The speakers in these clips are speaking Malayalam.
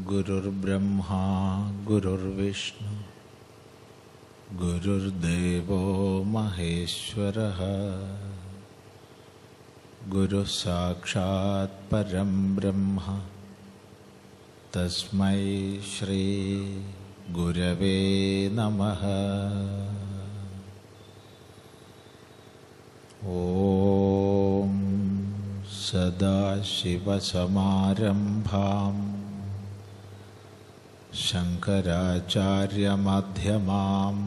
ഗുരുർബ്രഹ്മാ ഗുരുർവിഷ്ണു ഗുരുർദേവോ മഹേശ്വരഃ ഗുരുഃ സാക്ഷാത് പരം ബ്രഹ്മ തസ്മൈ ശ്രീ ഗുരവേ നമഃ. ഓം സദാശിവസമാരംഭാം ശങ്കരാചാര്യമധ്യമാം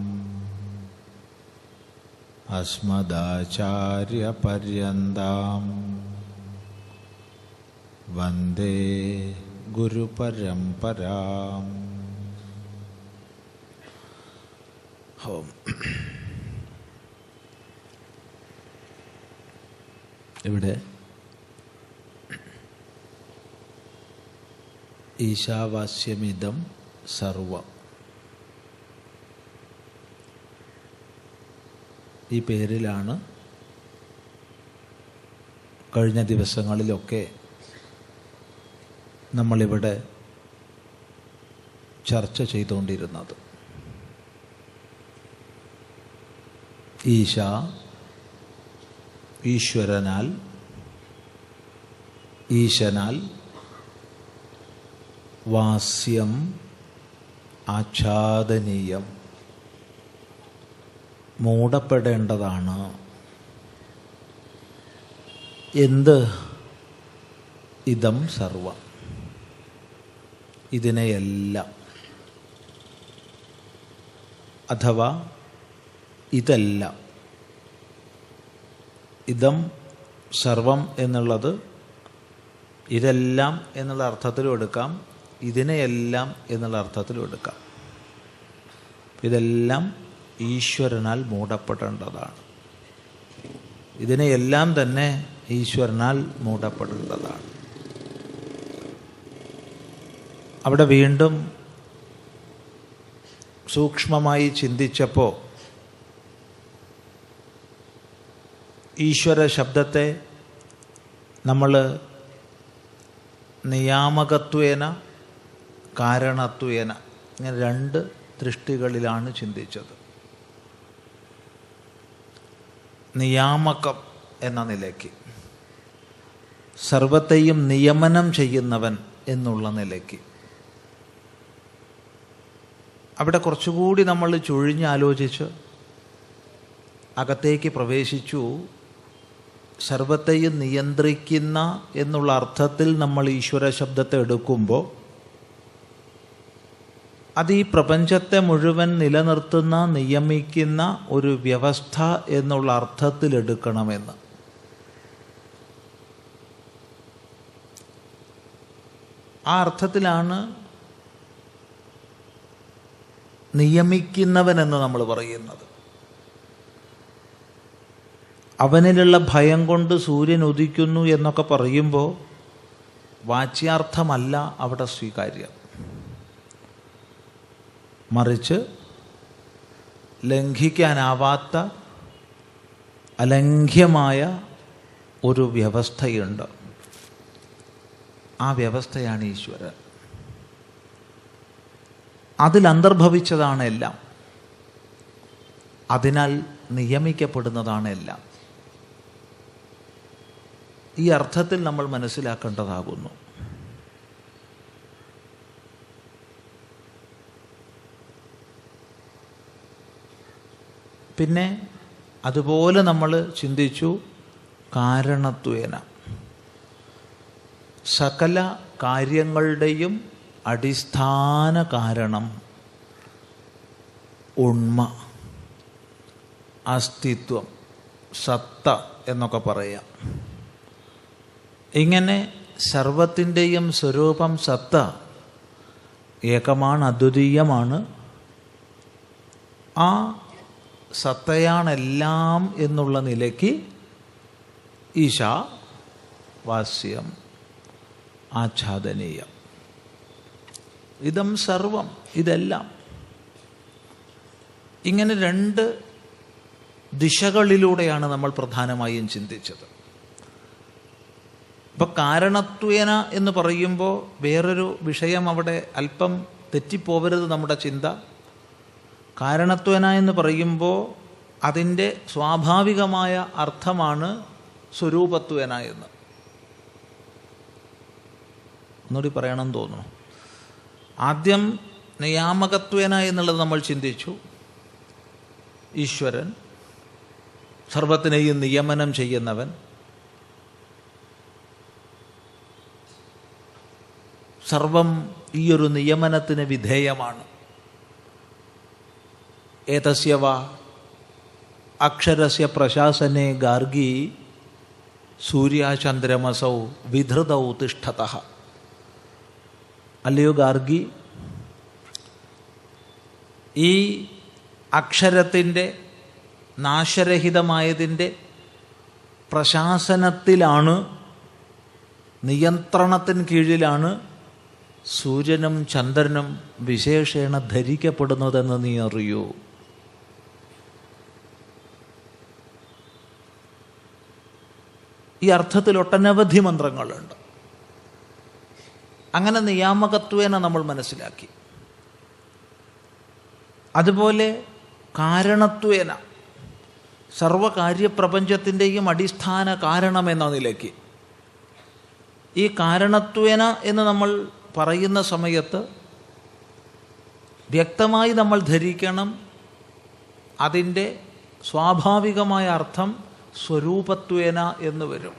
അസ്മദാചാര്യപര്യന്താം വന്ദേ ഗുരുപരമ്പരാം. ഇവിടെ ഈശാവാസ്യമിദം സർവം, ഈ പേരിലാണ് കഴിഞ്ഞ ദിവസങ്ങളിലൊക്കെ നമ്മളിവിടെ ചർച്ച ചെയ്തുകൊണ്ടിരുന്നത്. ഈശ ഈശ്വരനാൽ, ഈശനാൽ, വാസ്യം ആച്ഛാദനീയം, മൂടപ്പെടേണ്ടതാണ്. എന്ത്? ഇതം സർവം, ഇതിനെയെല്ലാം, അഥവാ ഇതെല്ലാം. ഇതം സർവം എന്നുള്ളത് ഇതെല്ലാം എന്നുള്ള അർത്ഥത്തിലും എടുക്കാം, ഇതിനെയെല്ലാം എന്നുള്ള അർത്ഥത്തിലും എടുക്കാം. ഇതെല്ലാം ഈശ്വരനാൽ മൂടപ്പെടേണ്ടതാണ്. ഇതിനെയെല്ലാം തന്നെ ഈശ്വരനാൽ മൂടപ്പെടേണ്ടതാണ്. അവിടെ വീണ്ടും സൂക്ഷ്മമായി ചിന്തിച്ചപ്പോൾ ഈശ്വര ശബ്ദത്തെ നമ്മൾ നിയാമകത്വേന കാരണത്വേന ഇങ്ങനെ രണ്ട് ദൃഷ്ടികളിലാണ് ചിന്തിച്ചത്. നിയാമകം എന്ന നിലയ്ക്ക്, സർവത്തെയും നിയമനം ചെയ്യുന്നവൻ എന്നുള്ള നിലയ്ക്ക്. അവിടെ കുറച്ചുകൂടി നമ്മൾ ചുഴിഞ്ഞാലോചിച്ച് അകത്തേക്ക് പ്രവേശിച്ചു. സർവത്തെയും നിയന്ത്രിക്കുന്ന എന്നുള്ള അർത്ഥത്തിൽ നമ്മൾ ഈശ്വര ശബ്ദത്തെ എടുക്കുമ്പോൾ അത് ഈ പ്രപഞ്ചത്തെ മുഴുവൻ നിലനിർത്തുന്ന, നിയമിക്കുന്ന ഒരു വ്യവസ്ഥ എന്നുള്ള അർത്ഥത്തിൽ എടുക്കണമെന്ന്. ആ അർത്ഥത്തിലാണ് നിയമിക്കുന്നവനെന്ന് നമ്മൾ പറയുന്നത്. അവനിലുള്ള ഭയം കൊണ്ട് സൂര്യൻ ഉദിക്കുന്നു എന്നൊക്കെ പറയുമ്പോൾ വാച്യാർത്ഥമല്ല അവിടെ സ്വീകാര്യം. മറിച്ച് ലംഘിക്കാനാവാത്ത അലംഘ്യമായ ഒരു വ്യവസ്ഥയുണ്ട്. ആ വ്യവസ്ഥയാണ് ഈശ്വരൻ. അതിൽ അന്തർഭവിച്ചതാണ് എല്ലാം. അതിനാൽ നിയമിക്കപ്പെടുന്നതാണ് എല്ലാം. ഈ അർത്ഥത്തിൽ നമ്മൾ മനസ്സിലാക്കേണ്ടതാകുന്നു. പിന്നെ അതുപോലെ നമ്മൾ ചിന്തിച്ചു കാരണത്വേന, സകല കാര്യങ്ങളുടെയും അടിസ്ഥാന കാരണം ഉണ്മ, അസ്തിത്വം, സത്ത എന്നൊക്കെ പറയാം. ഇങ്ങനെ സർവത്തിൻ്റെയും സ്വരൂപം സത്ത ഏകമാണ്, അദ്വിതീയമാണ്. ആ സത്തയാണെല്ലാം എന്നുള്ള നിലയ്ക്ക് ഈശ വാസ്യം ആച്ഛാദനീയം, ഇതം സർവം, ഇതെല്ലാം. ഇങ്ങനെ രണ്ട് ദിശകളിലൂടെയാണ് നമ്മൾ പ്രധാനമായും ചിന്തിച്ചത്. അപ്പോൾ കാരണത്വേന എന്ന് പറയുമ്പോൾ വേറൊരു വിഷയം അവിടെ അല്പം തെറ്റിപ്പോവരുത് നമ്മുടെ ചിന്ത. കാരണത്വേന എന്ന് പറയുമ്പോൾ അതിൻ്റെ സ്വാഭാവികമായ അർത്ഥമാണ് സ്വരൂപത്വേന എന്ന്. ഒന്നുകൂടി പറയണമെന്ന് തോന്നുന്നു. ആദ്യം നിയാമകത്വേന എന്നുള്ളത് നമ്മൾ ചിന്തിച്ചു. ഈശ്വരൻ സർവത്തിനെയും നിയമനം ചെയ്യുന്നവൻ, സർവം ഈയൊരു നിയമനത്തിന് വിധേയമാണ്. ഏതസ്യ വാ അക്ഷരസ്യ പ്രശാസനെ ഗാർഗി സൂര്യാചന്ദ്രമസൗ വിധൃതൗ തിഷ്ഠതഃ. അല്ലയോ ഗാർഗി, ഈ അക്ഷരത്തിൻ്റെ നാശരഹിതമായതിൻ്റെ പ്രശാസനത്തിലാണ്, നിയന്ത്രണത്തിന് കീഴിലാണ് സൂര്യനും ചന്ദ്രനും വിശേഷേണ ധരിക്കപ്പെടുന്നതെന്ന് നീ അറിയൂ. ഈ അർത്ഥത്തിൽ ഒട്ടനവധി മന്ത്രങ്ങളുണ്ട്. അങ്ങനെ നിയാമകത്വേന നമ്മൾ മനസ്സിലാക്കി. അതുപോലെ കാരണത്വേന, സർവകാര്യപ്രപഞ്ചത്തിൻ്റെയും അടിസ്ഥാന കാരണമെന്ന നിലയ്ക്ക് ഈ കാരണത്വേന എന്ന് നമ്മൾ പറയുന്ന സമയത്ത് വ്യക്തമായി നമ്മൾ ധരിക്കണം, അതിൻ്റെ സ്വാഭാവികമായ അർത്ഥം സ്വരൂപത്വേന എന്ന് വരും.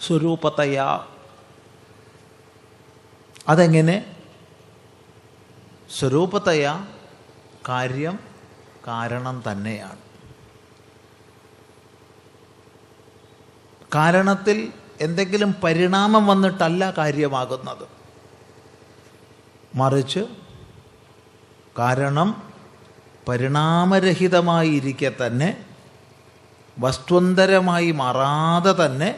സ്വരൂപതയാ. അതെങ്ങനെ? സ്വരൂപതയാ കാര്യം കാരണം തന്നെയാണ്. കാരണത്തിൽ എന്തെങ്കിലും പരിണാമം വന്നിട്ടല്ല കാര്യമാകുന്നത്, മറിച്ച് കാരണം പരിണാമരഹിതമായിരിക്കെ തന്നെ, വസ്തുന്തരമായി മാറാതെ തന്നെ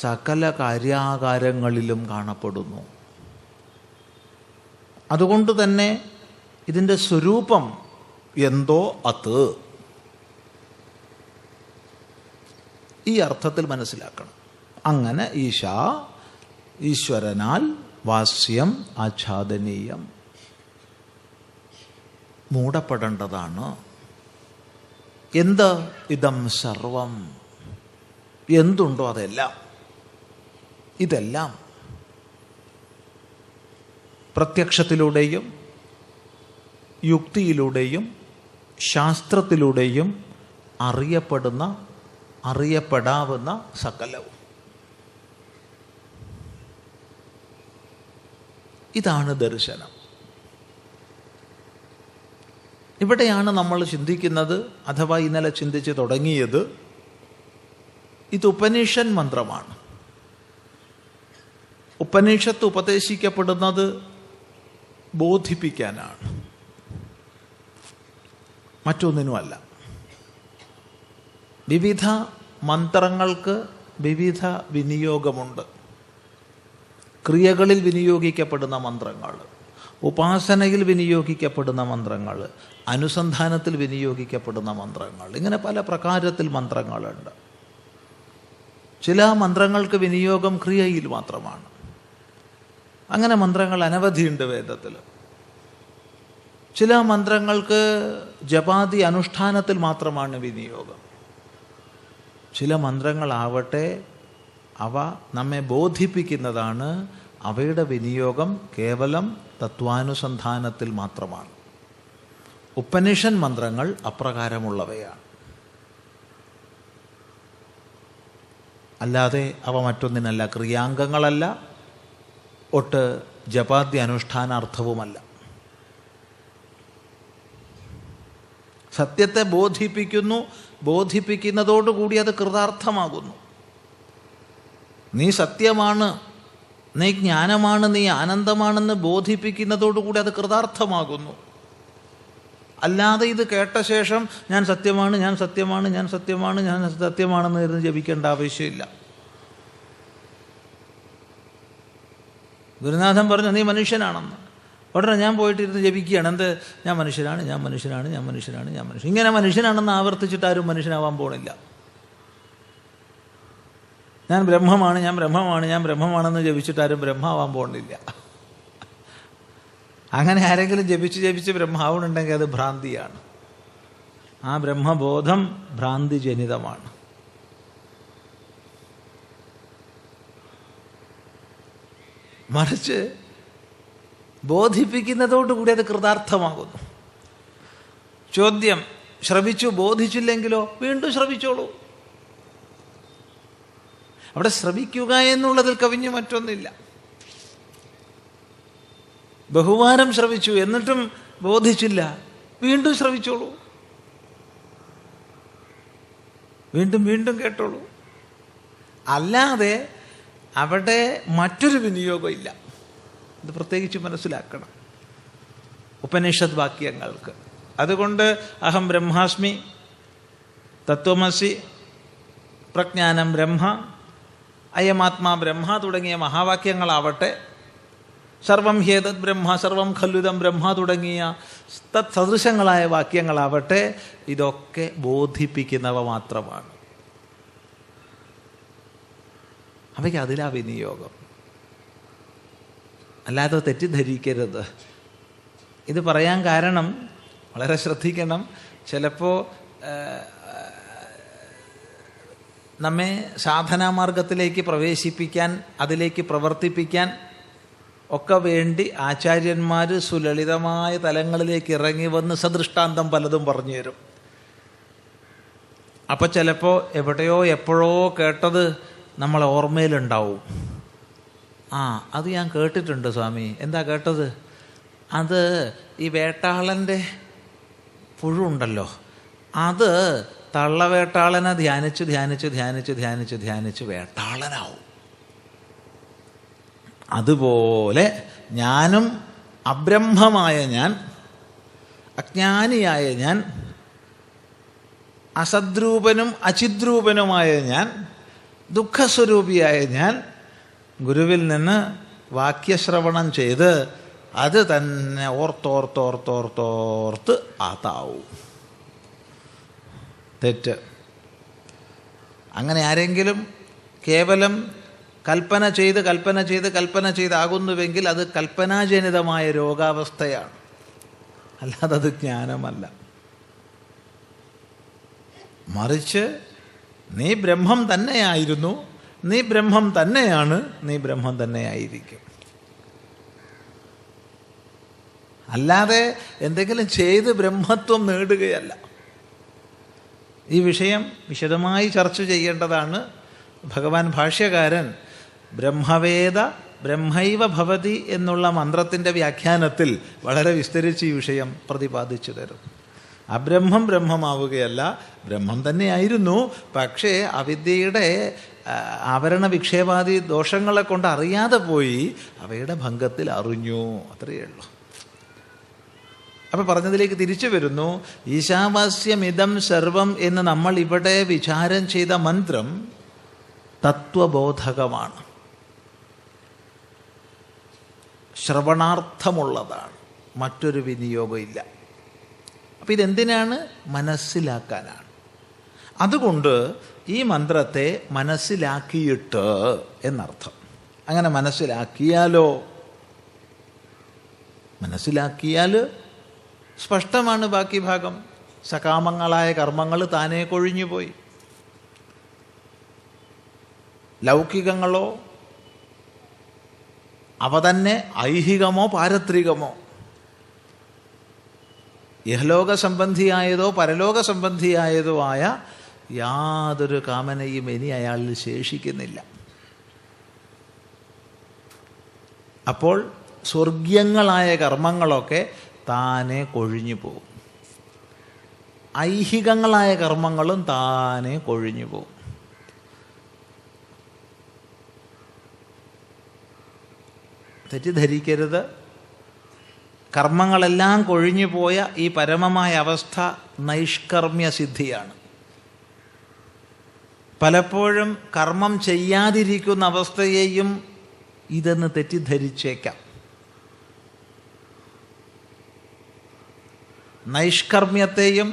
സകല കാര്യാകാരങ്ങളിലും കാണപ്പെടുന്നു. അതുകൊണ്ട് തന്നെ ഇതിൻ്റെ സ്വരൂപം എന്തോ അത് ഈ അർത്ഥത്തിൽ മനസ്സിലാക്കണം. അങ്ങനെ ഈശ്വരനാൽ വാസ്യം ആച്ഛാദനീയം, മൂടപ്പെടേണ്ടതാണ്. എന്ത്? ഇതം സർവം, എന്തുണ്ടോ അതെല്ലാം. ഇതെല്ലാം പ്രത്യക്ഷത്തിലൂടെയും യുക്തിയിലൂടെയും ശാസ്ത്രത്തിലൂടെയും അറിയപ്പെടാവുന്ന സകലവും. ഇതാണ് ദർശനം. ഇവിടെയാണ് നമ്മൾ ചിന്തിക്കുന്നത്, അഥവാ ഇന്നലെ ചിന്തിച്ച് തുടങ്ങിയത്. ഇത് ഉപനിഷൻ മന്ത്രമാണ്. ഉപനിഷത്ത് ഉപദേശിക്കപ്പെടുന്നത് ബോധിപ്പിക്കാനാണ്, മറ്റൊന്നിനുമല്ല. വിവിധ മന്ത്രങ്ങൾക്ക് വിവിധ വിനിയോഗമുണ്ട്. ക്രിയകളിൽ വിനിയോഗിക്കപ്പെടുന്ന മന്ത്രങ്ങൾ, ഉപാസനയിൽ വിനിയോഗിക്കപ്പെടുന്ന മന്ത്രങ്ങൾ, അനുസന്ധാനത്തിൽ വിനിയോഗിക്കപ്പെടുന്ന മന്ത്രങ്ങൾ, ഇങ്ങനെ പല പ്രകാരത്തിൽ മന്ത്രങ്ങളുണ്ട്. ചില മന്ത്രങ്ങൾക്ക് വിനിയോഗം ക്രിയയിൽ മാത്രമാണ്. അങ്ങനെ മന്ത്രങ്ങൾ അനവധിയുണ്ട് വേദത്തിൽ. ചില മന്ത്രങ്ങൾക്ക് ജപാദി അനുഷ്ഠാനത്തിൽ മാത്രമാണ് വിനിയോഗം. ചില മന്ത്രങ്ങളാവട്ടെ അവ നമ്മെ ബോധിപ്പിക്കുന്നതാണ്. അവയുടെ വിനിയോഗം കേവലം തത്വാനുസന്ധാനത്തിൽ മാത്രമാണ്. ഉപനിഷൻ മന്ത്രങ്ങൾ അപ്രകാരമുള്ളവയാണ്. അല്ലാതെ അവ മറ്റൊന്നിനല്ല, ക്രിയാംഗങ്ങളല്ല, ഒട്ട് ജപാദ്യ അനുഷ്ഠാനാർത്ഥവുമല്ല. സത്യത്തെ ബോധിപ്പിക്കുന്നു, ബോധിപ്പിക്കുന്നതോടുകൂടി അത് കൃതാർത്ഥമാകുന്നു. നീ സത്യമാണ്, നീ ജ്ഞാനമാണ്, നീ ആനന്ദമാണെന്ന് ബോധിപ്പിക്കുന്നതോടുകൂടി അത് കൃതാർത്ഥമാകുന്നു. അല്ലാതെ ഇത് കേട്ട ശേഷം ഞാൻ സത്യമാണ്, ഞാൻ സത്യമാണ്, ഞാൻ സത്യമാണ്, ഞാൻ സത്യമാണെന്ന് ഇരുന്ന് ജപിക്കേണ്ട ആവശ്യമില്ല. ഗുരുനാഥൻ പറഞ്ഞു നീ മനുഷ്യനാണെന്ന്. ഉടനെ ഞാൻ പോയിട്ടിരുന്ന് ജപിക്കുകയാണ്. എന്ത്? ഞാൻ മനുഷ്യനാണ്, ഞാൻ മനുഷ്യനാണ്, ഞാൻ മനുഷ്യനാണ്, ഞാൻ മനുഷ്യൻ. ഇങ്ങനെ മനുഷ്യനാണെന്ന് ആവർത്തിച്ചിട്ട് ആരും മനുഷ്യനാവാൻ പോണില്ല. ഞാൻ ബ്രഹ്മമാണ്, ഞാൻ ബ്രഹ്മമാണ്, ഞാൻ ബ്രഹ്മമാണെന്ന് ജപിച്ചിട്ടാരും ബ്രഹ്മാവാൻ പോകുന്നില്ല. അങ്ങനെ ആരെങ്കിലും ജപിച്ച് ബ്രഹ്മാവണുണ്ടെങ്കിൽ അത് ഭ്രാന്തിയാണ്. ആ ബ്രഹ്മബോധം ഭ്രാന്തിജനിതമാണ്. മറിച്ച് ബോധിപ്പിക്കുന്നതോടുകൂടി അത് കൃതാർത്ഥമാകുന്നു. ചോദ്യം: ശ്രവിച്ചു, ബോധിച്ചില്ലെങ്കിലോ? വീണ്ടും ശ്രവിച്ചോളൂ. അവിടെ ശ്രവിക്കുക എന്നുള്ളതിൽ കവിഞ്ഞു മറ്റൊന്നില്ല. ബഹുവാരം ശ്രവിച്ചു, എന്നിട്ടും ബോധിച്ചില്ല, വീണ്ടും ശ്രവിച്ചോളൂ, വീണ്ടും വീണ്ടും കേട്ടോളൂ. അല്ലാതെ അവിടെ മറ്റൊരു വിനിയോഗം ഇല്ല. ഇത് പ്രത്യേകിച്ച് മനസ്സിലാക്കണം ഉപനിഷത് വാക്യങ്ങൾക്ക്. അതുകൊണ്ട് അഹം ബ്രഹ്മാസ്മി, തത്വമസി, പ്രജ്ഞാനം ബ്രഹ്മ, അയമാത്മാ ബ്രഹ്മ തുടങ്ങിയ മഹാവാക്യങ്ങളാവട്ടെ, സർവം ഹ്യേതത് ബ്രഹ്മ, സർവം ഖല്ലുദം ബ്രഹ്മ തുടങ്ങിയ തത് സദൃശങ്ങളായ വാക്യങ്ങളാവട്ടെ, ഇതൊക്കെ ബോധിപ്പിക്കുന്നവ മാത്രമാണ്. അവയ്ക്ക് അതിലാ വിനിയോഗം. അല്ലാതെ തെറ്റിദ്ധരിക്കരുത്. ഇത് പറയാൻ കാരണം വളരെ ശ്രദ്ധിക്കണം. ചിലപ്പോൾ നമ്മെ സാധനാമാർഗത്തിലേക്ക് പ്രവേശിപ്പിക്കാൻ, അതിലേക്ക് പ്രവർത്തിപ്പിക്കാൻ ഒക്കെ വേണ്ടി ആചാര്യന്മാർ സുലളിതമായ തലങ്ങളിലേക്ക് ഇറങ്ങി വന്ന് സദൃഷ്ടാന്തം പലതും പറഞ്ഞു തരും. അപ്പം ചിലപ്പോൾ എവിടെയോ എപ്പോഴോ കേട്ടത് നമ്മളെ ഓർമ്മയിലുണ്ടാവും. അത് ഞാൻ കേട്ടിട്ടുണ്ട് സ്വാമി. എന്താ കേട്ടത്? അത് ഈ വേട്ടാളൻ്റെ പുഴുണ്ടല്ലോ, അത് തള്ളവേട്ടാളനെ ധ്യാനിച്ച് ധ്യാനിച്ച് ധ്യാനിച്ച് ധ്യാനിച്ച് ധ്യാനിച്ച് വേട്ടാളനാവും. അതുപോലെ ഞാനും അബ്രഹ്മമായ ഞാൻ, അജ്ഞാനിയായ ഞാൻ, അസദ്രൂപനും അചിദ്രൂപനുമായ ഞാൻ, ദുഃഖസ്വരൂപിയായ ഞാൻ ഗുരുവിൽ നിന്ന് വാക്യശ്രവണം ചെയ്ത് അത് തന്നെ ഓർത്തോർത്തോർത്തോർത്തോർത്ത് ആതാവും. തെറ്റ്. അങ്ങനെ ആരെങ്കിലും കേവലം കൽപ്പന ചെയ്താകുന്നുവെങ്കിൽ അത് കൽപ്പനാജനിതമായ രോഗാവസ്ഥയാണ്, അല്ലാതെ അത് ജ്ഞാനമല്ല. മറിച്ച് നീ ബ്രഹ്മം തന്നെയായിരുന്നു, നീ ബ്രഹ്മം തന്നെയാണ്, നീ ബ്രഹ്മം തന്നെയായിരിക്കും. അല്ലാതെ എന്തെങ്കിലും ചെയ്ത് ബ്രഹ്മത്വം നേടുകയല്ല. ഈ വിഷയം വിശദമായി ചർച്ച ചെയ്യേണ്ടതാണ്. ഭഗവാൻ ഭാഷ്യകാരൻ ബ്രഹ്മവേദ ബ്രഹ്മൈവ ഭവതി എന്നുള്ള മന്ത്രത്തിൻ്റെ വ്യാഖ്യാനത്തിൽ വളരെ വിസ്തരിച്ച് ഈ വിഷയം പ്രതിപാദിച്ചു തരും. അബ്രഹ്മം ബ്രഹ്മമാവുകയല്ല, ബ്രഹ്മം തന്നെയായിരുന്നു. പക്ഷേ അവിദ്യയുടെ ആവരണ വിക്ഷേപാദി ദോഷങ്ങളെ കൊണ്ട് അറിയാതെ പോയി അവയുടെ ഭംഗത്തിൽ അറിഞ്ഞു, അത്രയേ ഉള്ളൂ. അപ്പം പറഞ്ഞതിലേക്ക് തിരിച്ചു വരുന്നു. ഈശാവാസ്യമിതം സർവം എന്ന് നമ്മൾ ഇവിടെ വിചാരം ചെയ്ത മന്ത്രം തത്വബോധകമാണ്, ശ്രവണാർത്ഥമുള്ളതാണ്, മറ്റൊരു വിനിയോഗം ഇല്ല. അപ്പം ഇതെന്തിനാണ്? മനസ്സിലാക്കാനാണ്. അതുകൊണ്ട് ഈ മന്ത്രത്തെ മനസ്സിലാക്കിയിട്ട് എന്നർത്ഥം. അങ്ങനെ മനസ്സിലാക്കിയാൽ സ്പഷ്ടമാണ് ബാക്കി ഭാഗം. സകാമങ്ങളായ കർമ്മങ്ങൾ താനേ കൊഴിഞ്ഞുപോയി. ലൗകികങ്ങളോ അവ തന്നെ ഐഹികമോ പാരത്രികമോ, ഇഹലോക സംബന്ധിയായതോ പരലോക സംബന്ധിയായതോ ആയ യാതൊരു കാമനയും ഇനി അയാളിൽ ശേഷിക്കുന്നില്ല. അപ്പോൾ സ്വർഗീയങ്ങളായ കർമ്മങ്ങളൊക്കെ താനെ കൊഴിഞ്ഞു പോകും, ഐഹികങ്ങളായ കർമ്മങ്ങളും താനെ കൊഴിഞ്ഞു പോകും. തെറ്റിദ്ധരിക്കരുത്. കർമ്മങ്ങളെല്ലാം കൊഴിഞ്ഞു പോയ ഈ പരമമായ അവസ്ഥ നൈഷ്കർമ്മ്യ സിദ്ധിയാണ്. പലപ്പോഴും കർമ്മം ചെയ്യാതിരിക്കുന്ന അവസ്ഥയെയും ഇതെന്ന് തെറ്റിദ്ധരിച്ചേക്കാം. നൈഷ്കർമ്മ്യത്തെയും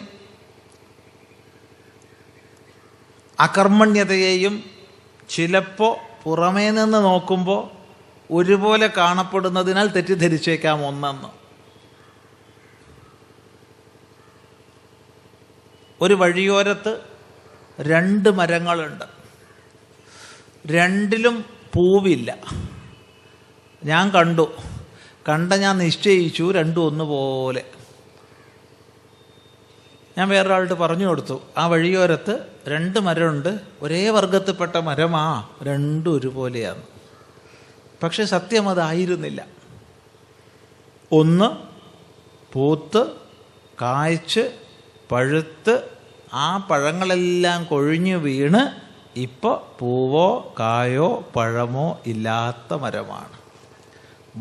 അകർമ്മണ്യതയെയും ചിലപ്പോൾ പുറമേ നിന്ന് നോക്കുമ്പോൾ ഒരുപോലെ കാണപ്പെടുന്നതിനാൽ തെറ്റിദ്ധരിച്ചേക്കാം ഒന്നെന്ന്. ഒരു വഴിയോരത്ത് 2 മരങ്ങളുണ്ട്. രണ്ടിലും പൂവില്ല. ഞാൻ ഞാൻ നിശ്ചയിച്ചു രണ്ടും ഒന്നുപോലെ. ഞാൻ വേറൊരാളുടെ പറഞ്ഞു കൊടുത്തു, ആ വഴിയോരത്ത് 2 മരമുണ്ട്, ഒരേ വർഗത്തിൽപ്പെട്ട മരമാ, രണ്ടും ഒരുപോലെയാണ്. പക്ഷെ സത്യം അതായിരുന്നില്ല. ഒന്ന് പൂത്ത് കായ്ച്ച് പഴുത്ത് ആ പഴങ്ങളെല്ലാം കൊഴിഞ്ഞു വീണ് ഇപ്പോൾ പൂവോ കായോ പഴമോ ഇല്ലാത്ത മരമാണ്.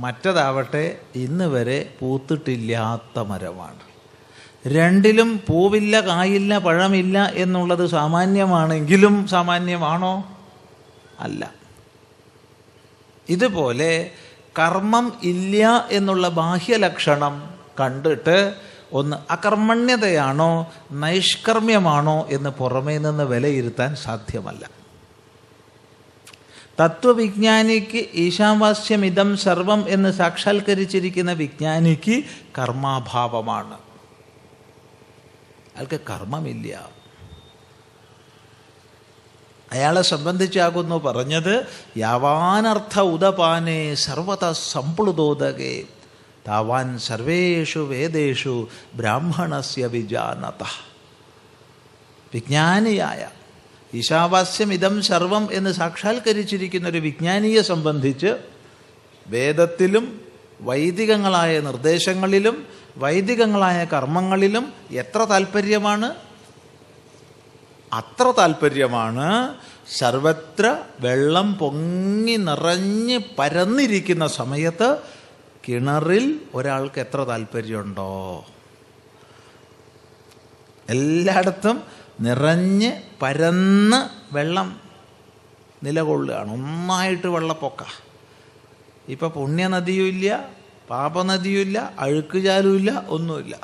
മറ്റതാവട്ടെ ഇന്ന് വരെ പൂത്തിട്ടില്ലാത്ത മരമാണ്. രണ്ടിലും പൂവില്ല, കായില്ല, പഴമില്ല എന്നുള്ളത് സാമാന്യമാണെങ്കിലും സാമാന്യമാണോ? അല്ല. ഇതുപോലെ കർമ്മം ഇല്ല എന്നുള്ള ബാഹ്യലക്ഷണം കണ്ടിട്ട് ഒന്ന് അകർമ്മണ്യതയാണോ നൈഷ്കർമ്മ്യമാണോ എന്ന് പുറമേ നിന്ന് വിലയിരുത്താൻ സാധ്യമല്ല. തത്വവിജ്ഞാനിക്ക് ഈശാവാസ്യമിതം സർവം എന്ന് സാക്ഷാത്കരിച്ചിരിക്കുന്ന വിജ്ഞാനിക്ക് കർമാഭാവമാണ്. അയാൾക്ക് കർമ്മമില്ല. അയാളെ സംബന്ധിച്ചാകുന്നു പറഞ്ഞത്, യാവാനർത്ഥ ഉദപാനേ സർവത സംപ്ലുതോദകേ താവാൻ സർവേഷു വേദേഷു ബ്രാഹ്മണസ്യ വിജാനത. വിജ്ഞാനിയായ ഈശാവാസ്യമിതം സർവം എന്ന് സാക്ഷാത്കരിച്ചിരിക്കുന്ന ഒരു വിജ്ഞാനിയെ സംബന്ധിച്ച് വേദത്തിലും വൈദികങ്ങളായ നിർദ്ദേശങ്ങളിലും വൈദികങ്ങളായ കർമ്മങ്ങളിലും എത്ര താല്പര്യമാണ്? അത്ര താല്പര്യമാണ്. സർവത്ര വെള്ളം പൊങ്ങി നിറഞ്ഞ് പരന്നിരിക്കുന്ന സമയത്ത് കിണറിൽ ഒരാൾക്ക് എത്ര താല്പര്യമുണ്ടോ? എല്ലായിടത്തും നിറഞ്ഞ് പരന്ന് വെള്ളം നിലകൊള്ളുകയാണ്. ഒന്നായിട്ട് വെള്ളപ്പൊക്ക. ഇപ്പം പുണ്യനദിയുമില്ല, പാപനദിയുമില്ല, അഴുക്കുചാലുമില്ല, ഒന്നുമില്ല.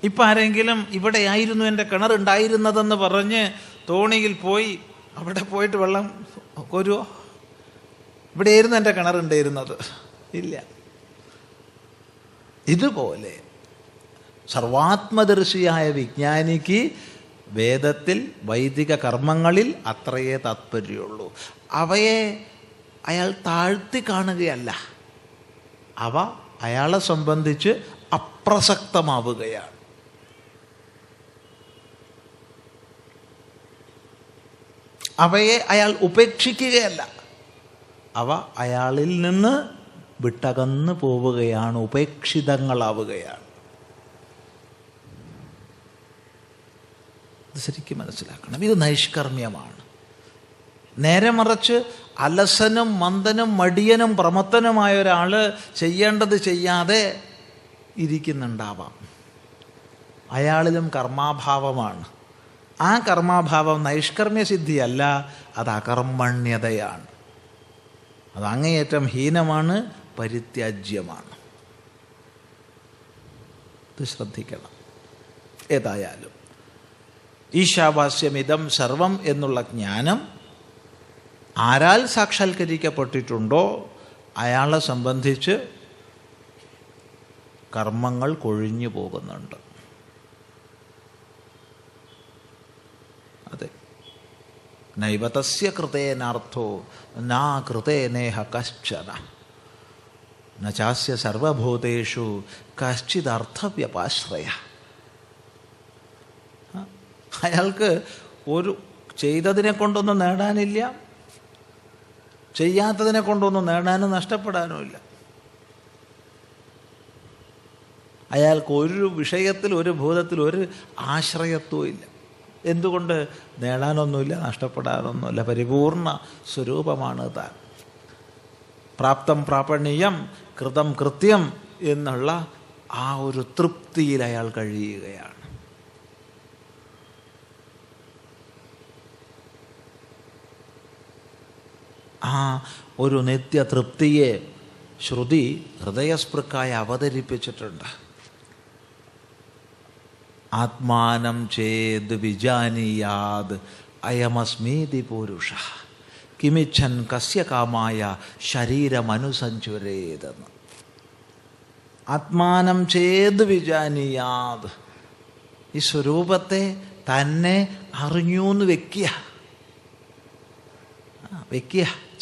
ഇപ്പം ആരെങ്കിലും ഇവിടെയായിരുന്നു എൻ്റെ കിണറുണ്ടായിരുന്നതെന്ന് പറഞ്ഞ് തോണിയിൽ പോയി അവിടെ പോയിട്ട് വെള്ളം കോരുവോ? ഇവിടെയായിരുന്നു എൻ്റെ കിണറുണ്ടായിരുന്നത്? ഇല്ല. ഇതുപോലെ സർവാത്മദർശിയായ വിജ്ഞാനിക്ക് വേദത്തിൽ വൈദിക കർമ്മങ്ങളിൽ അത്രയേ താത്പര്യമുള്ളൂ. അവയെ അയാൾ താഴ്ത്തി കാണുകയല്ല, അവ അയാളെ സംബന്ധിച്ച് അപ്രസക്തമാവുകയാണ്. അവയെ അയാൾ ഉപേക്ഷിക്കുകയല്ല, അവ അയാളിൽ നിന്ന് വിട്ടകന്നു പോവുകയാണ്, ഉപേക്ഷിതങ്ങളാവുകയാണ്. ഇത് ശരിക്കും മനസ്സിലാക്കണം. ഇത് നൈഷ്കർമ്മ്യമാണ്. നേരെ മറിച്ച് അലസനും മന്ദനും മടിയനും പ്രമത്തനുമായ ഒരാൾ ചെയ്യേണ്ടത് ചെയ്യാതെ ഇരിക്കുന്നുണ്ടാവാം. അയാളിലും കർമാഭാവമാണ്. ആ കർമാഭാവം നൈഷ്കർമ്മ്യസിദ്ധിയല്ല, അത് അകർമ്മണ്യതയാണ്. അത് അങ്ങേയറ്റം ഹീനമാണ്, പരിത്യാജ്യമാണ്. ഇത് ശ്രദ്ധിക്കണം. ഏതായാലും ഈശാവാസ്യമിതം സർവം എന്നുള്ള ജ്ഞാനം ആരാൽ സാക്ഷാത്കരിക്കപ്പെട്ടിട്ടുണ്ടോ അയാളെ സംബന്ധിച്ച് കർമ്മങ്ങൾ കൊഴിഞ്ഞു പോകുന്നുണ്ട്. അതെ, നൈവതസ്യ കൃതേനാർത്ഥോ നാ കൃതേനേഹ കശ്ചന നചാസ്യ സർവഭൂതേഷു കശ്ചിദർത്ഥവ്യപാശ്രയ. അയാൾക്ക് ഒരു ചെയ്തതിനെ കൊണ്ടൊന്നും നേടാനില്ല, ചെയ്യാത്തതിനെ കൊണ്ടൊന്നും നേടാനും നഷ്ടപ്പെടാനുമില്ല. അയാൾക്ക് ഒരു വിഷയത്തിൽ, ഒരു ഭൂതത്തിൽ ഒരു ആശ്രയത്വവും ഇല്ല. എന്തുകൊണ്ട്? നേടാനൊന്നുമില്ല, നഷ്ടപ്പെടാനൊന്നുമില്ല. പരിപൂർണ സ്വരൂപമാണ് താൻ. പ്രാപ്തം പ്രാപണീയം, കൃതം കൃത്യം എന്നുള്ള ആ ഒരു തൃപ്തിയിൽ അയാൾ കഴിയുകയാണ്. ആ ഒരു നിത്യതൃപ്തിയെ ശ്രുതി ഹൃദയസ്പൃക്കായി അവതരിപ്പിച്ചിട്ടുണ്ട്. ആത്മാനം ചേത് വിജാനീയാത് അയമസ്മീതി പൂരുഷ കിമിച്ഛൻ കസ്യ കാമായ ശരീരമനുസഞ്ചുരേതെന്ന്. ആത്മാനം ചേത് വിജാനീയാത്, ഈ സ്വരൂപത്തെ തന്നെ അറിഞ്ഞൂന്ന് വെക്കുക.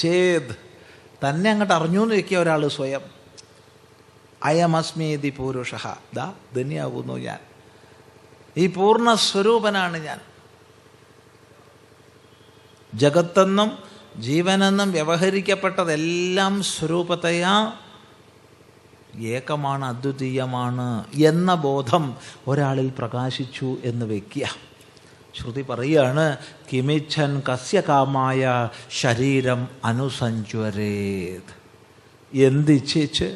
ചേത് തന്നെ അങ്ങോട്ട് അറിഞ്ഞൂന്ന് വെക്കുക ഒരാൾ സ്വയം. അയമസ്മീതി പൂരുഷ, ദാ ധന്യാകുന്നു ഞാൻ, ഈ പൂർണ്ണ സ്വരൂപനാണ് ഞാൻ. ജഗത്തെന്നും ജീവനെന്നും വ്യവഹരിക്കപ്പെട്ടതെല്ലാം സ്വരൂപതയാ ഏകമാണ്, അദ്വിതീയമാണ് എന്ന ബോധം ഒരാളിൽ പ്രകാശിച്ചു എന്ന് വയ്ക്കുക. ശ്രുതി പറയുകയാണ്, കിമിച്ഛൻ കസ്യ കാമായ ശരീരം അനുസഞ്ചുരേത്. എന്തിച്ഛിച്ച്,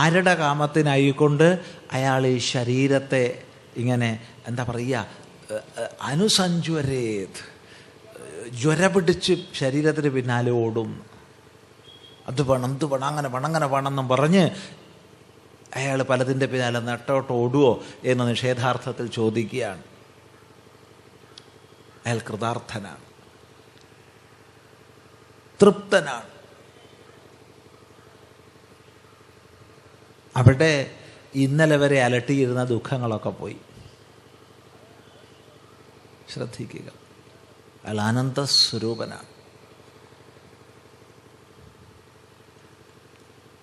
ആരുടെ കാമത്തിനായിക്കൊണ്ട് അയാൾ ഈ ശരീരത്തെ ഇങ്ങനെ എന്താ പറയുക, അനുസഞ്ചുരേത്, ജ്വര പിടിച്ച് ശരീരത്തിന് പിന്നാലെ ഓടും. അത് വേണം, ഇത് വേണം, അങ്ങനെ വേണം, അങ്ങനെ വേണമെന്നും പറഞ്ഞ് അയാൾ പലതിൻ്റെ പിന്നാലെ നെട്ടോട്ട് ഓടുവോ എന്ന് നിഷേധാർത്ഥത്തിൽ ചോദിക്കുകയാണ്. അയാൾ കൃതാർത്ഥനാണ്, തൃപ്തനാണ്. അവിടെ ഇന്നലെ വരെ അലട്ടിയിരുന്ന ദുഃഖങ്ങളൊക്കെ പോയി. ശ്രദ്ധിക്കുക, അയാൾ ആനന്ദസ്വരൂപനാണ്.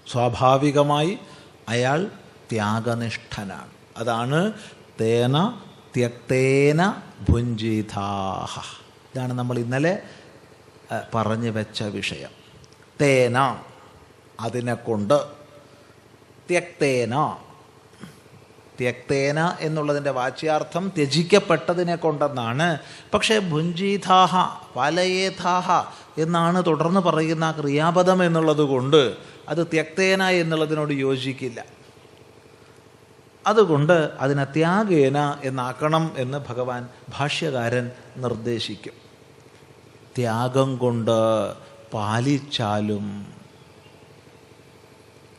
സ്വാഭാവികമായി അയാൾ ത്യാഗനിഷ്ഠനാണ്. അതാണ് തേന ത്യക്തേന ഭുഞ്ജിതാഹ. ഇതാണ് നമ്മൾ ഇന്നലെ പറഞ്ഞു വെച്ച വിഷയം. തേന അതിനെക്കൊണ്ട്, ത്യക്തേന, ത്യക്തേന എന്നുള്ളതിൻ്റെ വാച്യാർത്ഥം ത്യജിക്കപ്പെട്ടതിനെ കൊണ്ടെന്നാണ്. പക്ഷേ ഭുഞ്ജീഥാഹ പാലയേഥാഹ എന്നാണ് തുടർന്ന് പറയുന്ന ക്രിയാപദം എന്നുള്ളത് കൊണ്ട് അത് ത്യക്തേന എന്നുള്ളതിനോട് യോജിക്കില്ല. അതുകൊണ്ട് അതിനെ ത്യാഗേന എന്നാക്കണം എന്ന് ഭഗവാൻ ഭാഷ്യകാരൻ നിർദ്ദേശിക്കും. ത്യാഗം കൊണ്ട് പാലിച്ചാലും,